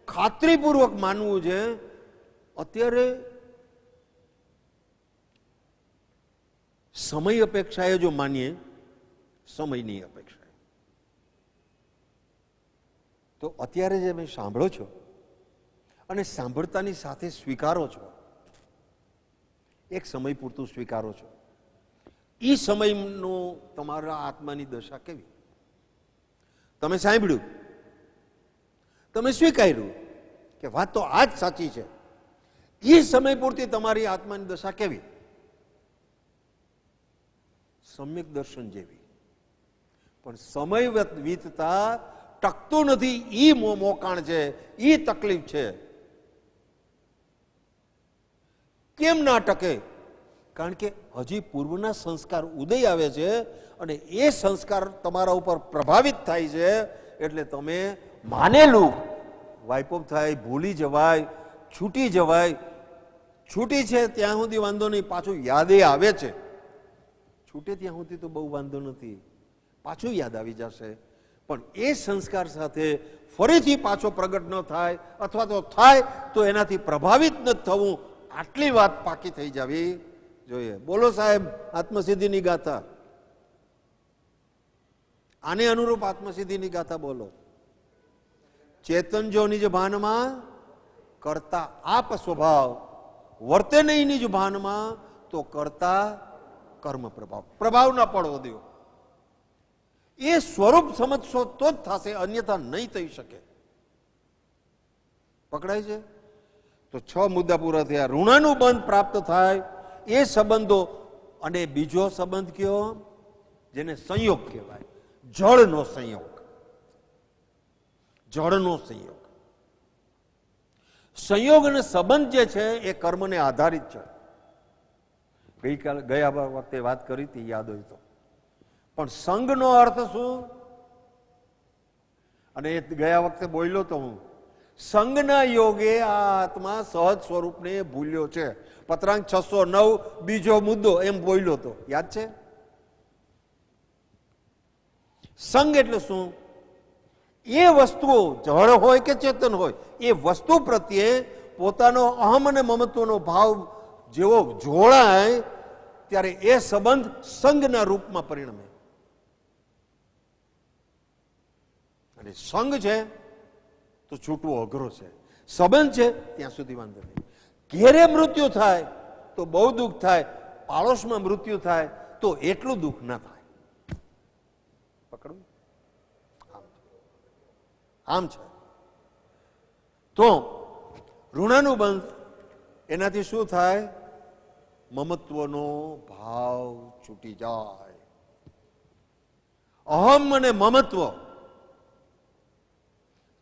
ખાતરીપૂર્વક માનવું છે. અત્યારે સમય અપેક્ષાએ જો માનીએ, સમયની અપેક્ષાએ, તો અત્યારે જે તમે સાંભળો છો અને સાંભળતાની સાથે સ્વીકારો છો, એક સમય પૂરતું સ્વીકારો છો. એ સમયનો તમારા આત્માની દશા કેવી? તમે સાંભળ્યું, તમે સ્વીકાર્યું કે વાત તો આ જ સાચી છે. એ સમય પૂરતી તમારી આત્માની દશા કેવી? સમ્યક દર્શન જેવી. પણ સમય વીતતા ટકતું નથી. એ મોકાણ છે, એ તકલીફ છે. કેમ ના ટકે? કારણ કે હજી પૂર્વના સંસ્કાર ઉદય આવે છે અને એ સંસ્કાર તમારા ઉપર પ્રભાવિત થાય છે. એટલે તમે માનેલું વાઇપ ઓફ થાય, ભૂલી જવાય, છૂટી જવાય. છૂટી છે ત્યાં સુધી વાંધો નહીં, પાછું યાદે આવે છે. છૂટે ત્યાં સુધી તો બહુ વાંધો નથી, પાછું યાદ આવી જશે. પણ એ સંસ્કાર સાથે ફરીથી પાછો પ્રગટ ન થાય, અથવા તો થાય તો એનાથી પ્રભાવિત ન થવું, આટલી વાત પાકી થઈ જવી જોઈએ. બોલો સાહેબ આત્મસિદ્ધિની ગાથા, આને અનુરૂપ આત્મસિદ્ધિની ગાથા બોલો. ચેતન જો નિજ ભાનમાં કરતા આપ સ્વભાવ, વર્તે નહીં નિજ ભાનમાં તો કરતા કર્મ પ્રભાવ. પ્રભાવ ના પડવો દો. એ સ્વરૂપ સમજશો તો જ થશે, અન્યથા નહીં થઈ શકે. પકડાય છે? તો 6 મુદ્દા પૂરા થયા. ઋણાનુબંધ પ્રાપ્ત થાય એ સંબંધો. અને બીજો સંબંધ કયો? જેને સંયોગ કહેવાય, જળનો સંયોગ. જળનો સંયોગ. સંયોગ અને સંબંધ જે છે એ કર્મને આધારિત છે. ગયા વખતે વાત કરી હતી, યાદ હોય તો. પણ સંઘનો અર્થ શું? અને એ ગયા વખતે બોલ્યો તો હું, સંઘના યોગે આ આત્મા સહજ સ્વરૂપને ભૂલ્યો છે. પત્રાંક 609 બીજો મુદ્દો એમ બોલ્યો તો, યાદ છે? સંઘ એટલે શું? એ વસ્તુઓ જળ હોય કે ચેતન હોય, એ વસ્તુ પ્રત્યે પોતાનો અહમ અને મમત્વનો ભાવ જેવો જોડાય ત્યારે એ સંબંધ સંઘના રૂપમાં પરિણમે. અને સંગ છે તો છૂટવો અઘરો છે, સંબંધ છે ત્યાં સુધી વાંધો નહીં. ઘેરે મૃત્યુ થાય તો બહુ દુઃખ થાય, પાડોશમાં મૃત્યુ થાય તો એટલું દુઃખ ના થાય. પકડવું આમ છે. તો ઋણાનુબંધ એનાથી શું થાય? મમત્વનો ભાવ છૂટી જાય. અહમ અને મમત્વ.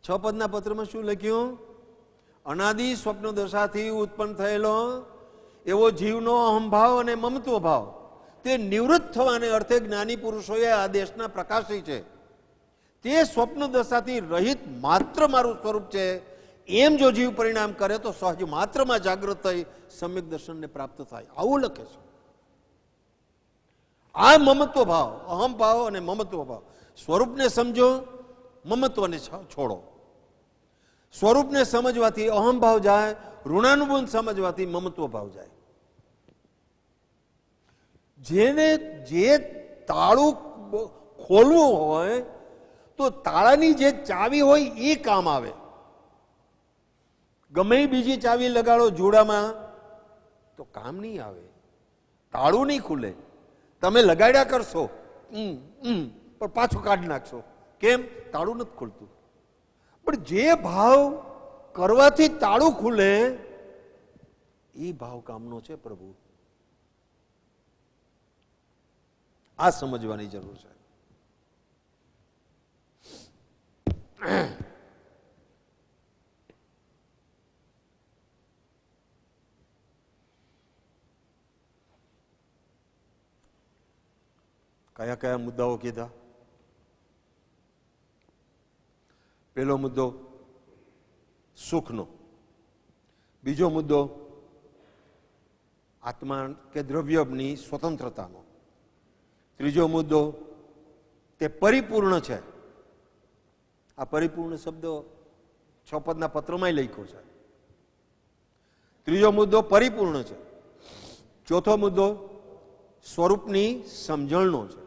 6 પદના પત્રમાં શું લખ્યું? અનાદિ સ્વપ્ન દશાથી ઉત્પન્ન થયેલો એવો જીવનો અહમભાવ અને મમત્વ ભાવ તે નિવૃત્ત થવાને અર્થે જ્ઞાની પુરુષોએ આ દેશના પ્રકાશી છે. તે સ્વપ્ન દશાથી રહિત માત્ર મારું સ્વરૂપ છે એમ જો જીવ પરિણામ કરે તો સહજ માત્રમાં જાગૃત થઈ સમ્યક દર્શનને પ્રાપ્ત થાય. આવું લખે છે. આ મમત્વ ભાવ, અહમ ભાવ અને મમત્વ ભાવ. સ્વરૂપને સમજો, મમત્વને છોડો. સ્વરૂપને સમજવાથી અહમ ભાવ જાય, ઋણાનુબંધ સમજવાથી મમત્વ ભાવ જાય. જેને જે તાળું ખોલવું હોય તો તાળાની જે ચાવી હોય એ કામ આવે. ગમે બીજી ચાવી લગાડો જોડામાં તો કામ નહીં આવે, તાળું નહીં ખુલે. તમે લગાડ્યા કરશો પણ પાછું કાઢી નાખશો. કેમ? તાળું નથી ખુલતું. પણ જે ભાવ કરવાથી તાળું ખુલે એ ભાવ કામનો છે પ્રભુ. આ સમજવાની જરૂર છે. કયા કયા મુદ્દાઓ કીધા? પહેલો મુદ્દો સુખનો, બીજો મુદ્દો આત્મા કે દ્રવ્યની સ્વતંત્રતાનો, ત્રીજો મુદ્દો તે પરિપૂર્ણ છે. આ પરિપૂર્ણ શબ્દ 6 પદના પત્રમાં લખ્યો છે. ત્રીજો મુદ્દો પરિપૂર્ણ છે. ચોથો મુદ્દો સ્વરૂપની સમજણનો છે.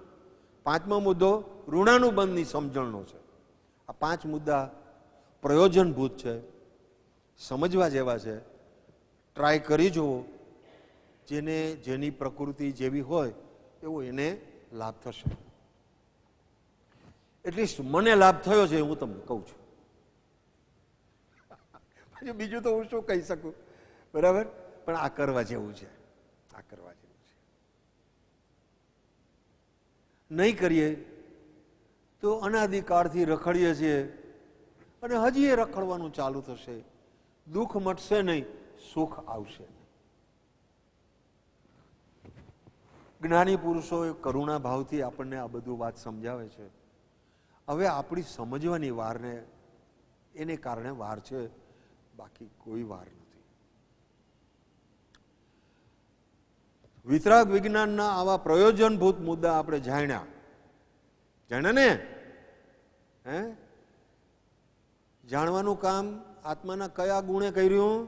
પાંચમો મુદ્દો ઋણાનુબંધની સમજણનો છે. આ 5 મુદ્દા પ્રયોજનભૂત છે, સમજવા જેવા છે. ટ્રાય કરી જુઓ. જેની પ્રકૃતિ જેવી હોય એવો એને લાભ થશે. એટલીસ્ટ મને લાભ થયો છે હું તમને કહું છું. બીજું તો હું શું કહી શકું? બરાબર. પણ આ કરવા જેવું છે, આ કરવા જેવું છે. નહીં કરીએ તો અનાદિકાળથી રખડીએ છીએ અને હજી એ રખડવાનું ચાલુ થશે. દુઃખ મટશે નહીં, સુખ આવશે નહીં. જ્ઞાની પુરુષોએ કરુણા ભાવથી આપણને આ બધું વાત સમજાવે છે. હવે આપણી સમજવાની વારને એને કારણે વાર છે, બાકી કોઈ વાર નથી. વિતરાગ વિજ્ઞાનના આવા પ્રયોજનભૂત મુદ્દા આપણે જાણ્યા ને? જાણવાનું કામ આત્માના કયા ગુણે કર્યું?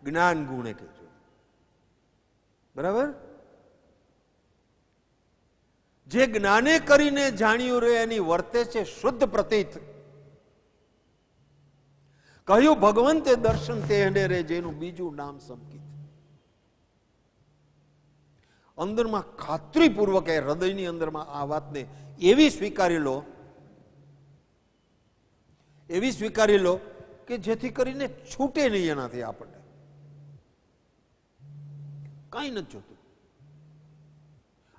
જ્ઞાન ગુણે કર્યું. બરાબર. જે જ્ઞાને કરીને જાણ્યું રે એની વર્તે છે શુદ્ધ પ્રતીત. કહ્યું ભગવંતે દર્શન તે રે જેનું બીજું નામ સંકિત. અંદરમાં ખાતરીપૂર્વક હૃદયની અંદરમાં આ વાતને એવી સ્વીકારી લો કે જેથી કરીને છૂટે નહીં એનાથી. આપણને કઈ નથી જોતું,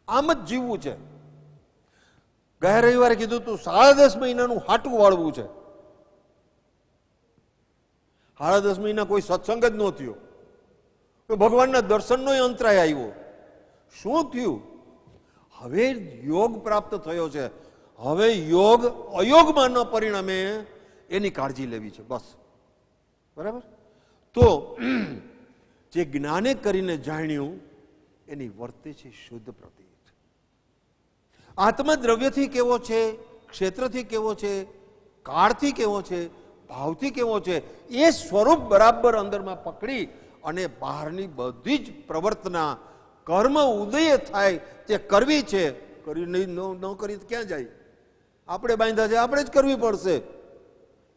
આમ જ જીવવું છે. ગયા રવિવારે કીધું તું 10.5 મહિનાનું હાટું વાળવું છે. 10.5 મહિના કોઈ સત્સંગ જ ન થયો, ભગવાનના દર્શનનો અંતરાય આવ્યો. શું થયું? હવે યોગ પ્રાપ્ત થયો છે. હવે યોગ અયોગમાં ન પરિણમે એની કાળજી લેવી છે, બસ. બરાબર. તો જે જ્ઞાને કરીને જાણ્યું એની વર્તે છે શુદ્ધ પ્રતીત. આત્મા દ્રવ્યથી કેવો છે, ક્ષેત્રથી કેવો છે, કાળથી કેવો છે, ભાવથી કેવો છે, એ સ્વરૂપ બરાબર અંદરમાં પકડી અને બહારની બધી જ પ્રવર્તના કર્મ ઉદય થાય તે કરવી છે. કરી નહીં ન કરી ક્યાં જાય? આપણે બાંધ્યા છે, આપણે જ કરવી પડશે.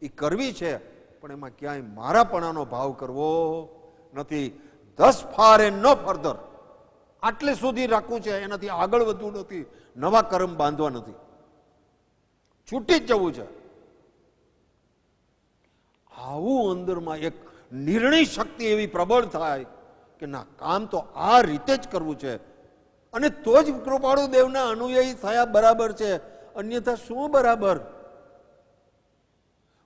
એ કરવી છે, પણ એમાં ક્યાંય મારાપણાનો ભાવ કરવો નથી. thus far and no further, આટલે સુધી રાખવું છે, એનાથી આગળ વધવું નથી, નવા કર્મ બાંધવા નથી, છૂટી જ જવું છે. આવું અંદરમાં એક નિર્ણય શક્તિ એવી પ્રબળ થાય કે ના, કામ તો આ રીતે જ કરવું છે, અને તો જ કૃપાળુ દેવના અનુયાયી થયા બરાબર છે, અન્યથા શું બરાબર?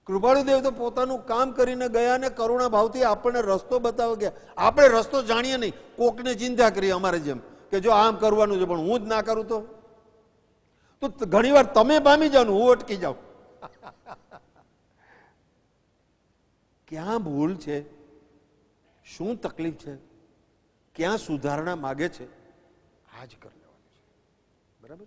કૃપાળુ દેવ તો પોતાનું કામ કરીને ગયા ને કરુણા ભાવથી આપણને રસ્તો બતાવે ગયા. આપણે રસ્તો જાણીએ નહીં, કોકને ચિંતા કરીએ અમારે જેમ કે જો આમ કરવાનું છે પણ હું જ ના કરું તો ઘણી વાર તમે પામી જાઓ, હું અટકી જાઉં. ક્યાં ભૂલ છે, શું તકલીફ છે, ક્યાં સુધારણા માગે છે, આ જ કરી લેવાનું છે. બરાબર?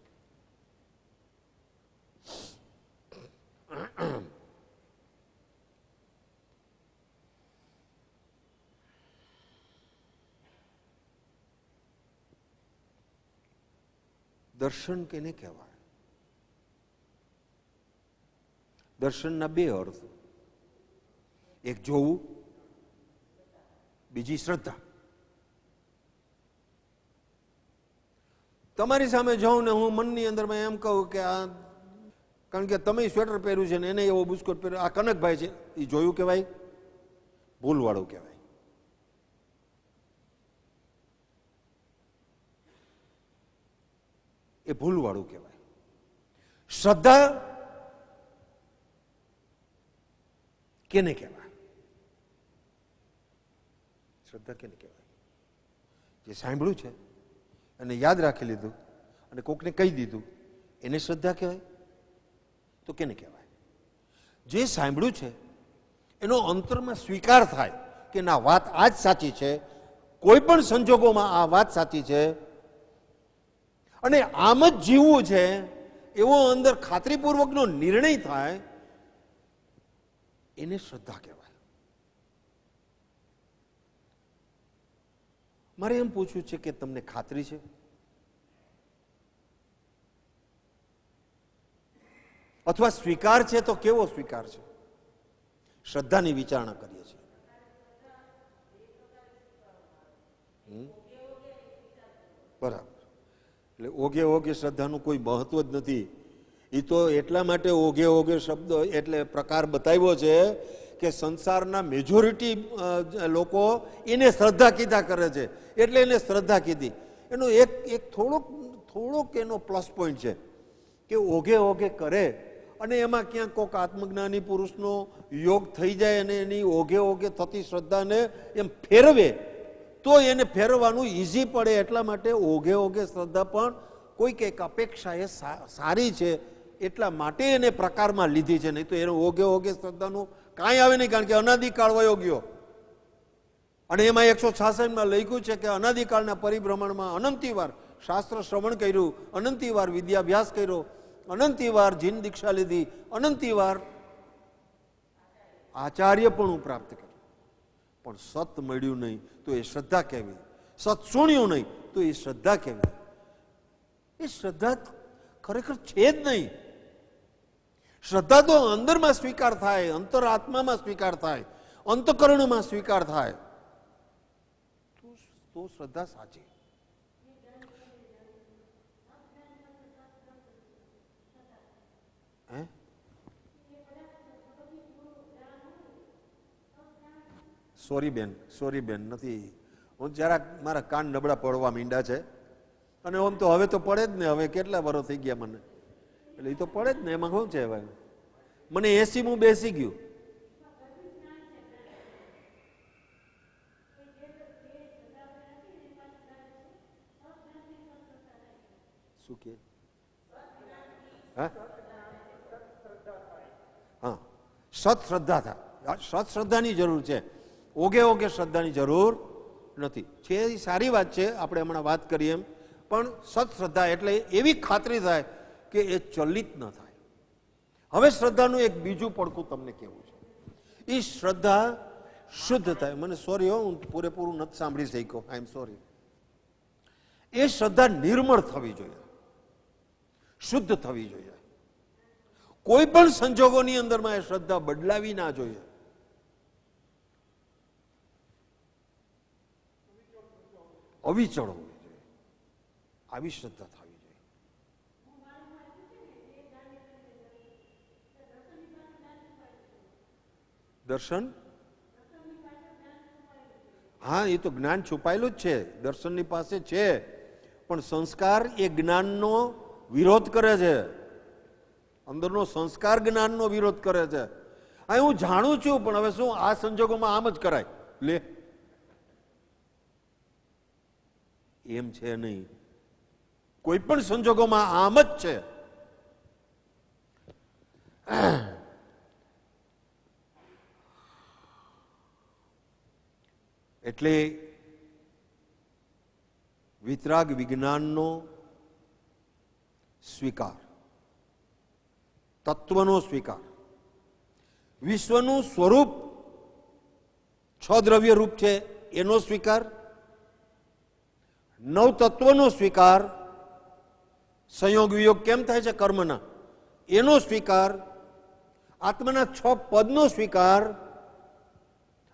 દર્શન કેને કહેવાય? દર્શનના બે અર્થ, એક જોવું, બીજી શ્રદ્ધા. તમારી સામે જોઉં ને હું મનની અંદર મેં એમ કહું કે આ, કારણ કે તમે સ્વેટર પહેર્યું છે ને એને એવો બુસ્કોટ પહેર્યો, આ કનકભાઈ છે, એ જોયું કહેવાય? ભૂલવાળું કહેવાય. એ ભૂલવાળું કહેવાય. શ્રદ્ધા કેને કહેવાય? શ્રદ્ધા કેને કહેવાય? જે સાંભળ્યું છે અને યાદ રાખી લીધું અને કોકને કહી દીધું, એને શ્રદ્ધા કહેવાય? તો કેને કહેવાય? જે સાંભળ્યું છે એનો અંતરમાં સ્વીકાર થાય કે ના, વાત આ જ સાચી છે, કોઈ પણ સંજોગોમાં આ વાત સાચી છે અને આમ જ જીવવું છે, એવો અંદર ખાતરીપૂર્વકનો નિર્ણય થાય, એને શ્રદ્ધા કહેવાય. મારે એમ પૂછવું છે કે તમને ખાતરી છે? અથવા સ્વીકાર છે? તો કેવો સ્વીકાર છે? શ્રદ્ધાની વિચારણા કરીએ છીએ. બરાબર. એટલે ઓગે ઓગે શ્રદ્ધાનું કોઈ મહત્વ જ નથી. એ તો એટલા માટે ઓગે ઓગે શબ્દ એટલે પ્રકાર બતાવ્યો છે કે સંસારના મેજોરિટી લોકો એને શ્રદ્ધા કીધા કરે છે, એટલે એને શ્રદ્ધા કીધી. એનો એક થોડોક એનો પ્લસ પોઈન્ટ છે કે ઓગે ઓગે કરે અને એમાં ક્યાંક કોઈક આત્મજ્ઞાની પુરુષનો યોગ થઈ જાય અને એની ઓગે ઓગે થતી શ્રદ્ધાને એમ ફેરવે તો એને ફેરવવાનું ઇઝી પડે. એટલા માટે ઓગે ઓગે શ્રદ્ધા પણ કોઈક એક અપેક્ષા એ સારી છે એટલા માટે એને પ્રકારમાં લીધી છે, નહીં તો એને ઓગે ઓગે શ્રદ્ધાનું કાંઈ આવે નહીં, કારણ કે અનાદિકાળ વયો ગયો. અને એમાં 166માં લખ્યું છે કે અનાદિકાળના પરિભ્રમણમાં અનંતિવાર શાસ્ત્ર શ્રવણ કર્યું, અનંતિવાર વિદ્યાભ્યાસ કર્યો, અનંતિવાર જીન દીક્ષા લીધી, અનંતિવાર આચાર્યપણું પ્રાપ્ત કર્યું, પણ સત મળ્યું નહીં તો એ શ્રદ્ધા કહેવી, સત સુણ્યું નહીં તો એ શ્રદ્ધા કહેવી. એ શ્રદ્ધા ખરેખર છે જ નહીં. શ્રદ્ધા તો અંદરમાં સ્વીકાર થાય, અંતરાત્મામાં સ્વીકાર થાય, અંતકરણમાં સ્વીકાર થાય તો શ્રદ્ધા સાચી. સોરી બેન નથી, હું જરાક મારા કાન નબળા પડવા માંડ્યા છે અને આમ તો હવે તો પડે જ ને, હવે કેટલા વર્ષ થઈ ગયા મને, એટલે એ તો પડે જ ને, એમાં શું છે? હવે મને 80 હું બેસી ગયું. શું કે? હા, સત શ્રદ્ધા થાય. સત શ્રદ્ધાની જરૂર છે, ઓગે ઓગે શ્રદ્ધાની જરૂર નથી. છે એ સારી વાત છે, આપણે હમણાં વાત કરીએ એમ, પણ સત શ્રદ્ધા એટલે એવી ખાતરી થાય કે એ ચલિત ન થાય. હવે શ્રદ્ધાનું એક બીજું પડખું તમને કહેવું છે. એ શ્રદ્ધા શુદ્ધ થાય. મને સોરી, હું પૂરેપૂરું નથી સાંભળી શક્યો, આઈ એમ સોરી. એ શ્રદ્ધા નિર્મળ થવી જોઈએ, શુદ્ધ થવી જોઈએ. કોઈ પણ સંજોગોની અંદરમાં એ શ્રદ્ધા બદલાવી ના જોઈએ. અવિચળ હોવી જોઈએ. આવી શ્રદ્ધા થવી જોઈએ. દર્શન, હા, એ તો જ્ઞાન છુપાયેલું જ છે, દર્શનની પાસે છે, પણ સંસ્કાર એ જ્ઞાનનો વિરોધ કરે છે. અંદરનો સંસ્કાર જ્ઞાનનો વિરોધ કરે છે. હા, હું જાણું છું, પણ હવે શું આ સંજોગોમાં આમ જ કરાય, લે, એમ છે નહીં. કોઈ પણ સંજોગોમાં આમ જ છે. એટલે વિતરાગ વિજ્ઞાનનો સ્વીકાર, તત્વનો સ્વીકાર, વિશ્વનું સ્વરૂપ છ દ્રવ્ય રૂપ છે એનો સ્વીકાર, નવ તત્વનો સ્વીકાર, સંયોગ વિયોગ કેમ થાય છે કર્મના એનો સ્વીકાર, આત્માના છ પદનો સ્વીકાર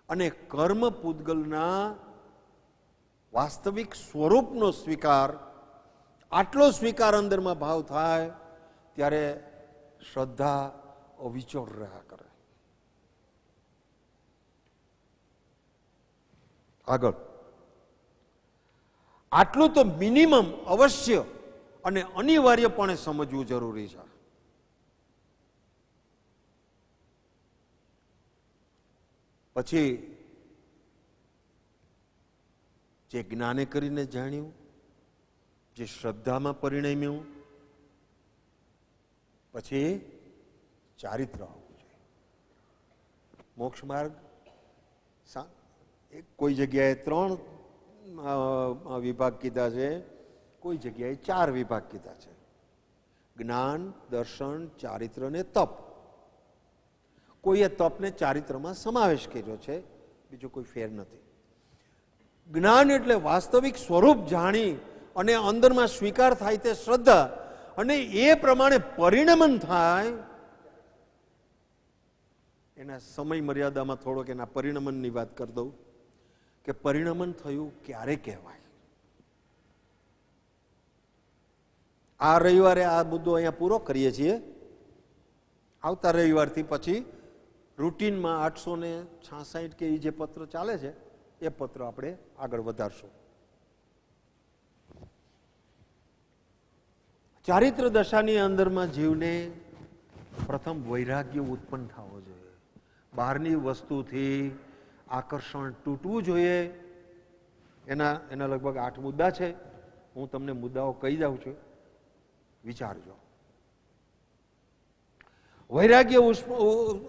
અને કર્મ પૂતગલના વાસ્તવિક સ્વરૂપનો સ્વીકાર, આટલો સ્વીકાર અંદરમાં ભાવ થાય ત્યારે શ્રદ્ધા અવિચળ રહ્યા કરે. આગળ આટલું તો મિનિમમ અવશ્ય અને અનિવાર્યપણે સમજવું જરૂરી છે. પછી જે જ્ઞાને કરીને જાણ્યું, જે શ્રદ્ધામાં પરિણમ્યું, પછી ચારિત્ર આવવું જોઈએ. મોક્ષ માર્ગ કોઈ જગ્યાએ 3 વિભાગ કીધા છે, કોઈ જગ્યાએ 4 વિભાગ કીધા છે. જ્ઞાન, દર્શન, ચારિત્ર ને તપ. કોઈએ તપને ચારિત્રમાં સમાવેશ કર્યો છે, બીજો કોઈ ફેર નથી. જ્ઞાન એટલે વાસ્તવિક સ્વરૂપ જાણી અને અંદરમાં સ્વીકાર થાય તે શ્રદ્ધા, અને એ પ્રમાણે પરિણમન થાય. એના સમય મર્યાદામાં થોડોક એના પરિણમનની વાત કરી દઉં કે પરિણમન થયું ક્યારે કહેવાય. આ રવિવારે આ મુદ્દો અહીંયા પૂરો કરીએ છીએ. આવતા રવિવારથી પછી રૂટીનમાં 866 કે જે પત્ર ચાલે છે એ પત્ર આપણે આગળ વધારશું. ચારિત્ર દશાની અંદરમાં જીવને પ્રથમ વૈરાગ્ય ઉત્પન્ન થવો જોઈએ. બહારની વસ્તુથી આકર્ષણ તૂટવું જોઈએ. એના લગભગ 8 મુદ્દા છે. હું તમને મુદ્દાઓ કહી જાઉં છું, વિચારજો. વૈરાગ્ય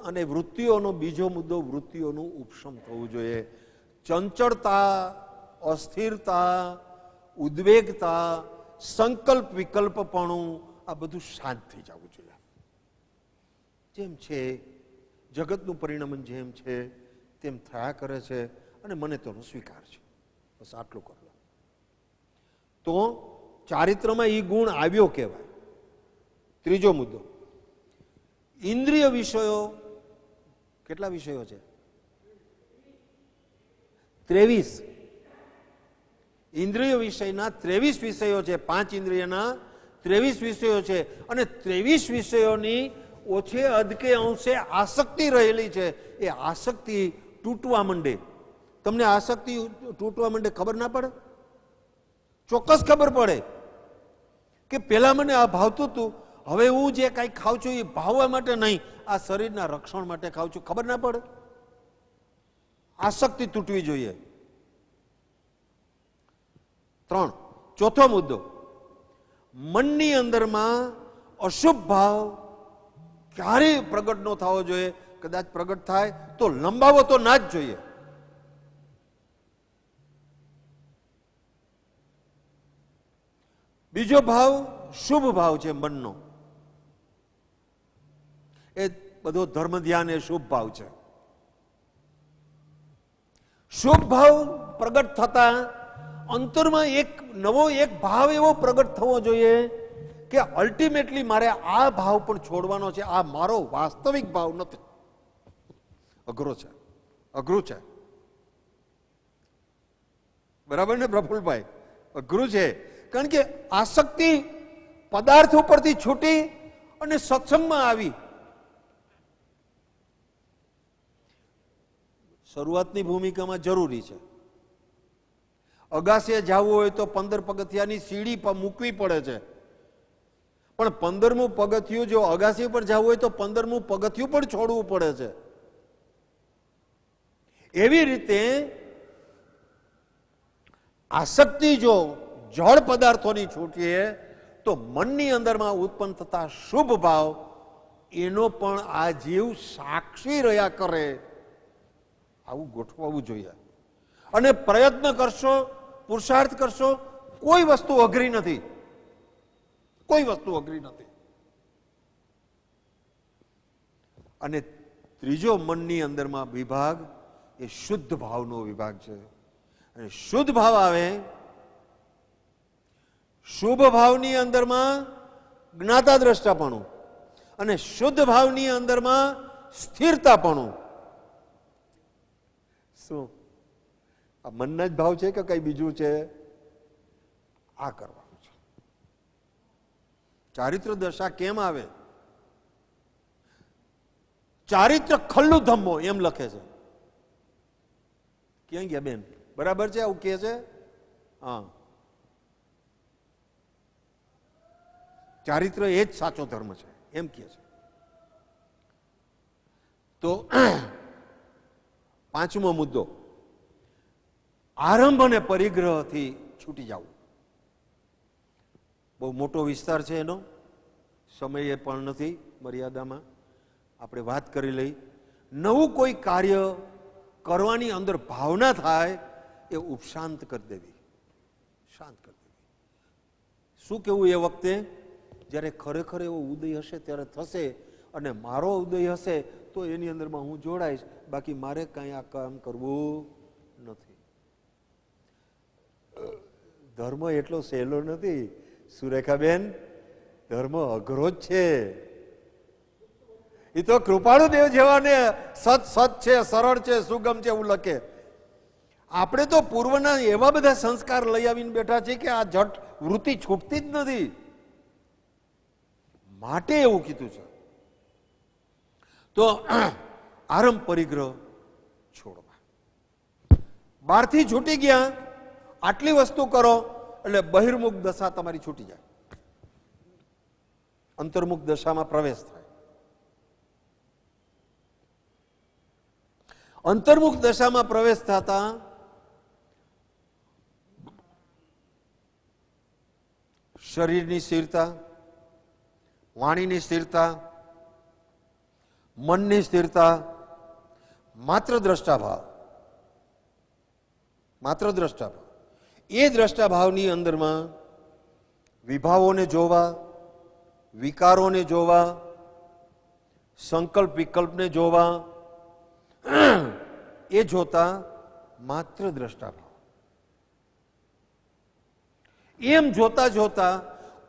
અને વૃત્તિઓનો બીજો મુદ્દો વૃત્તિઓનું ઉપશમ થવું જોઈએ. ચંચળતા, અસ્થિરતા, ઉદ્વેગતા, સંકલ્પ વિકલ્પપણું, આ બધું શાંત થઈ જવું જોઈએ. જેમ છે જગતનું પરિણમન જેમ છે તેમ થયા કરે છે અને મને તેનો સ્વીકાર છે. બસ આટલું કરો તો ચારિત્રમાં એ ગુણ આવ્યો કહેવાય. ત્રીજો મુદ્દો, ઇન્દ્રિય વિષયો. કેટલા વિષયો છે? 23. ઇન્દ્રિય વિષયના 23 વિષયો છે. 5 ઇન્દ્રિયના 23 વિષયો છે અને 23 વિષયોની ઓછે અધકે અંશે આસક્તિ રહેલી છે. એ આસક્તિ તૂટવા માંડે. તમને આસક્તિ તૂટવા માંડે ખબર ના પડે? ચોક્કસ ખબર પડે કે પેલા મને આ ભાવતું હતું, હવે હું જે કાંઈ ખાઉં છું એ ભાવવા માટે નહીં, આ શરીરના રક્ષણ માટે ખાઉં છું. ખબર ના પડે? આસક્તિ તૂટવી જોઈએ. 3. ચોથો મુદ્દો, મનની અંદરમાં અશુભ ભાવ ક્યારેય પ્રગટ ન થવો જોઈએ. કદાચ પ્રગટ થાય તો લંબાવો તો ના જ જોઈએ. બીજો ભાવ શુભ ભાવ છે મનનો. એ બધો ધર્મ ધ્યાન એ શુભ ભાવ છે. શુભ ભાવ પ્રગટ થતા અંતરમાં એક નવો ભાવ એવો પ્રગટ થવો જોઈએ કે અલ્ટિમેટલી મારે આ ભાવ પણ છોડવાનો છે, આ મારો વાસ્તવિક ભાવ નથી. અઘરો છે, અઘરું છે. બરાબર ને પ્રફુલભાઈ? અઘરું છે. કારણ કે આસક્તિ પદાર્થ ઉપરથી છૂટી અને સત્સંગમાં આવી. શરૂઆતની ભૂમિકામાં જરૂરી છે. અગાસીએ જવું હોય તો 15 પગથિયાની સીડી પર મૂકવી પડે છે, પણ 15મું પગથિયું જો અગાસી પર જવું હોય તો 15મું પગથિયું પણ છોડવું પડે છે. એવી રીતે આસક્તિ જો જળ પદાર્થોની છૂટીએ તો મનની અંદરમાં ઉત્પન્ન થતા શુભ ભાવ એનો પણ આ જીવ સાક્ષી રહ્યા કરે. આવું ગોઠવવું જોઈએ. અને પ્રયત્ન કરશો, પુરુષાર્થ કરશો, કોઈ વસ્તુ અઘરી નથી. કોઈ વસ્તુ અઘરી નથી. અને ત્રીજો મનની અંદરમાં વિભાગ એ શુદ્ધ ભાવનો વિભાગ છે. અને શુદ્ધ ભાવ આવે, શુભ ભાવની અંદરમાં જ્ઞાતા દ્રષ્ટાપણું અને શુદ્ધ ભાવની અંદરમાં સ્થિરતાપણું. શું આ મનના જ ભાવ છે કે કઈ બીજું છે? આ કરવાનું છે. ચારિત્ર દશા કેમ આવે? ચારિત્ર ખલ્લું ધમ્મો એમ લખે છે. ક્યાં ગયા બેન? બરાબર છે આવું કે છે? હા, ચારિત્ર એ જ સાચો ધર્મ છે એમ કહે છે. તો પાંચમો મુદ્દો, આરંભ અને પરિગ્રહથી છૂટી જવું. બહુ મોટો વિસ્તાર છે એનો, સમય એ પણ નથી મર્યાદામાં. આપણે વાત કરી લઈ. નવું કોઈ કાર્ય કરવાની અંદર ભાવના થાય એ ઉપશાંત કરી દેવી, શાંત કરી દેવી. શું કેવું એ વખતે? જ્યારે ખરેખર એવો ઉદય હશે ત્યારે થશે, અને મારો ઉદય હશે તો એની અંદરમાં હું જોડાઈશ, બાકી મારે કાંઈ આ કામ કરવું નથી. ધર્મ એટલો સહેલો નથી સુરેખાબેન, ધર્મ અઘરો જ છે. એ તો કૃપાળુ દેવ જેવાને સત સત છે, સરળ છે, સુગમ છે એવું લખે. આપણે તો પૂર્વના એવા બધા સંસ્કાર લઈ આવીને બેઠા છે કે આ જટ વૃત્તિ છૂટતી જ નથી. માટે એવું કીધું છે. તો આરંભ પરિગ્રહ છોડવા. બહારથી છૂટી ગયા, આટલી વસ્તુ કરો એટલે બહિર્મુખ દશા તમારી છૂટી જાય, અંતર્મુખ દશામાં પ્રવેશ થાય. અંતર્મુખ દશામાં પ્રવેશ થતા શરીરની સ્થિરતા, વાણીની સ્થિરતા, મનની સ્થિરતા, માત્ર દ્રષ્ટાભાવ, માત્ર દ્રષ્ટાભાવ. એ દ્રષ્ટાભાવની અંદરમાં વિભાવોને જોવા, વિકારોને જોવા, સંકલ્પ વિકલ્પને જોવા, એ જોતા માત્ર દ્રષ્ટાભાવ. એમ જોતા જોતા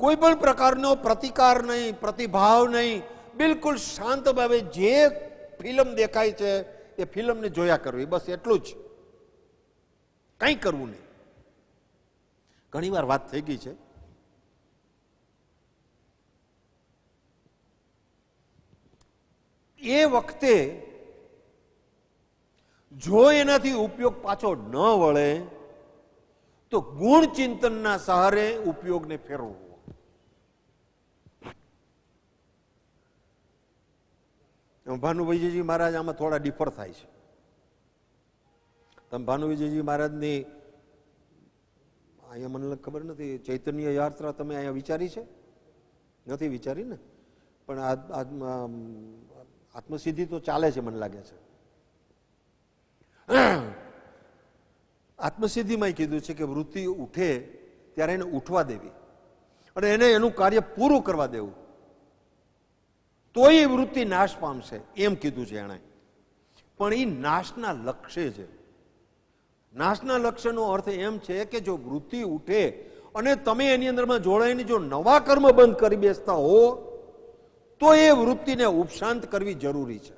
કોઈ પણ પ્રકારનો પ્રતિકાર નહીં, પ્રતિભાવ નહીં, બિલકુલ શાંત ભાવે જે ફિલ્મ દેખાય છે એ ફિલ્મને જોયા કરવી, બસ એટલું જ, કંઈ કરવું નહીં. ઘણી વાર વાત થઈ ગઈ છે. એ વખતે જો એનાથી ઉપયોગ પાછો ન વળે તો ગુણ ચિંતનના સહારે ઉપયોગને ફેરવવો. ભાનુવિજયજી મહારાજ આમાં થોડા ડિફર થાય છે. તમે ભાનુવિજયજી મહારાજની અહીંયા મને ખબર નથી, ચૈતન્ય યાત્રા તમે અહીંયા વિચારી છે? નથી વિચારી ને? પણ આત્મસિદ્ધિ તો ચાલે છે મને લાગે છે. આત્મસિદ્ધિમાં કીધું છે કે વૃત્તિ ઉઠે ત્યારે એને ઉઠવા દેવી અને એને એનું કાર્ય પૂરું કરવા દેવું, તો એ વૃત્તિ નાશ પામશે એમ કીધું છે એણે. પણ એ નાશના લક્ષ્ય છે. નાશના લક્ષ્યનો અર્થ એમ છે કે જો વૃત્તિ ઉઠે અને તમે એની અંદરમાં જોડાઈને જો નવા કર્મ બંધ કરી બેસતા હો તો એ વૃત્તિને ઉપશાંત કરવી જરૂરી છે.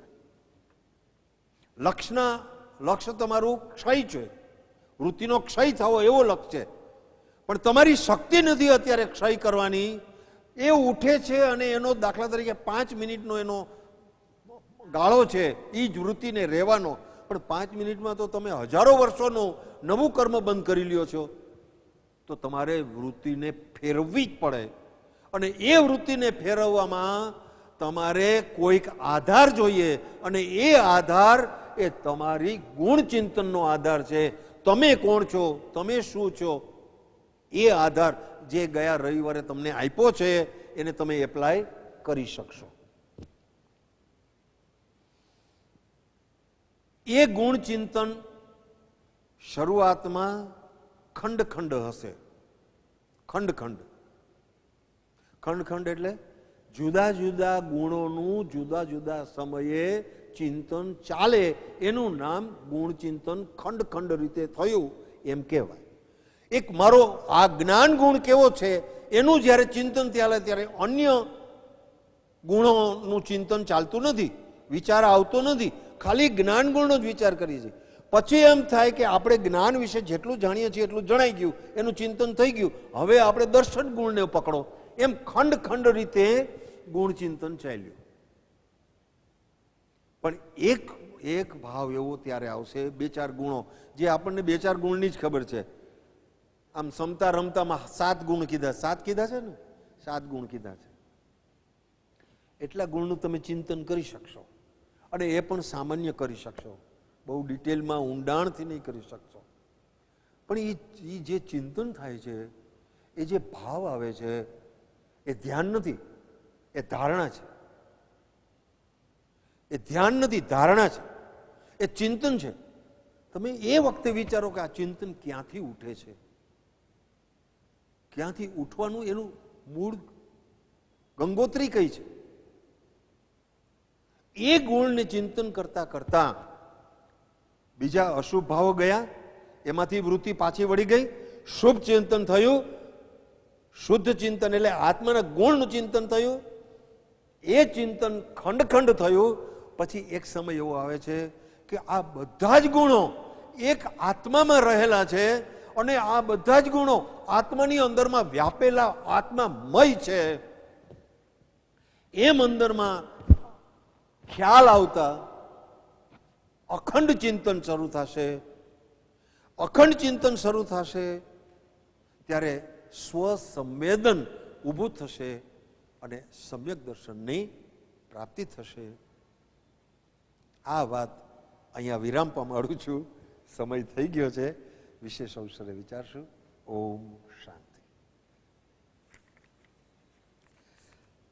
લક્ષ્ય તમારું ક્ષય છે, વૃત્તિનો ક્ષય થવો એવો લક્ષ્ય છે, પણ તમારી શક્તિ નથી અત્યારે ક્ષય કરવાની. એ ઉઠે છે અને એનો દાખલા તરીકે 5 મિનિટનો એનો ગાળો છે, એ જ વૃત્તિને રહેવાનો, પણ 5 મિનિટમાં તો તમે હજારો વર્ષોનું નવું કર્મ બંધ કરી લ્યો છો. તો તમારે વૃત્તિને ફેરવવી જ પડે, અને એ વૃત્તિને ફેરવવામાં તમારે કોઈક આધાર જોઈએ, અને એ આધાર એ તમારી ગુણચિંતનનો આધાર છે. તમે કોણ છો, તમે શું છો, એ આધાર જે ગયા રવિવારે તમને આપ્યો છે એને તમે એપ્લાય કરી શકશો. એ ગુણચિંતન શરૂઆતમાં ખંડ ખંડ હશે. ખંડ ખંડ ખંડ ખંડ એટલે જુદા જુદા ગુણોનું જુદા જુદા સમયે ચિંતન ચાલે, એનું નામ ગુણચિંતન ખંડ ખંડ રીતે થયું એમ કહેવાય. એક મારો આ જ્ઞાન ગુણ કેવો છે એનું જ્યારે ચિંતન ચાલે ત્યારે અન્ય ગુણોનું ચિંતન ચાલતું નથી, વિચાર આવતો નથી, ખાલી જ્ઞાન ગુણનો જ વિચાર કરીએ છીએ. પછી એમ થાય કે આપણે જ્ઞાન વિશે જેટલું જાણીએ છીએ એટલું જણાઈ ગયું, એનું ચિંતન થઈ ગયું, હવે આપણે દર્શન ગુણને પકડો. એમ ખંડ ખંડ રીતે ગુણ ચિંતન ચાલ્યું. પણ એક ભાવ એવો ત્યારે આવશે, 2-4 ગુણો જે આપણને 2-4 ગુણની જ ખબર છે. આમ સમતા રમતામાં 7 ગુણ કીધા, 7 કીધા છે ને, 7 ગુણ કીધા છે. એટલા ગુણનું તમે ચિંતન કરી શકશો, અને એ પણ સામાન્ય કરી શકશો, બહુ ડિટેલમાં ઊંડાણથી નહીં કરી શકશો. પણ એ જે ચિંતન થાય છે, એ જે ભાવ આવે છે, એ ધ્યાન નથી, એ ધારણા છે. એ ધ્યાન નથી, ધારણા છે, એ ચિંતન છે. તમે એ વખતે વિચારો કે આ ચિંતન ક્યાંથી ઉઠે છે, ક્યાંથી ઉઠવાનું, એનું મૂળ ગંગોત્રી કઈ છે. એ ગુણને ચિંતન કરતા કરતા બીજા અશુભ ભાવો ગયા, એમાંથી વૃત્તિ પાછી વળી ગઈ, શુભ ચિંતન થયું, શુદ્ધ ચિંતન એટલે આત્માના ગુણનું ચિંતન થયું. એ ચિંતન ખંડ ખંડ થયું. પછી એક સમય એવો આવે છે કે આ બધા જ ગુણો એક આત્મામાં રહેલા છે, અને આ બધા જ ગુણો આત્માની અંદરમાં વ્યાપેલા આત્મામય છે. એમ અંદરમાં ખ્યાલ આવતા અખંડ ચિંતન શરૂ થશે. અખંડ ચિંતન શરૂ થશે ત્યારે સ્વસંવેદન ઊભું થશે અને સમ્યક દર્શનની પ્રાપ્તિ થશે. આ વાત અહીંયા વિરામ પાડું છું. સમય થઈ ગયો છે, વિશેષ અવસરે વિચારશું. ઓમ શાંતિ.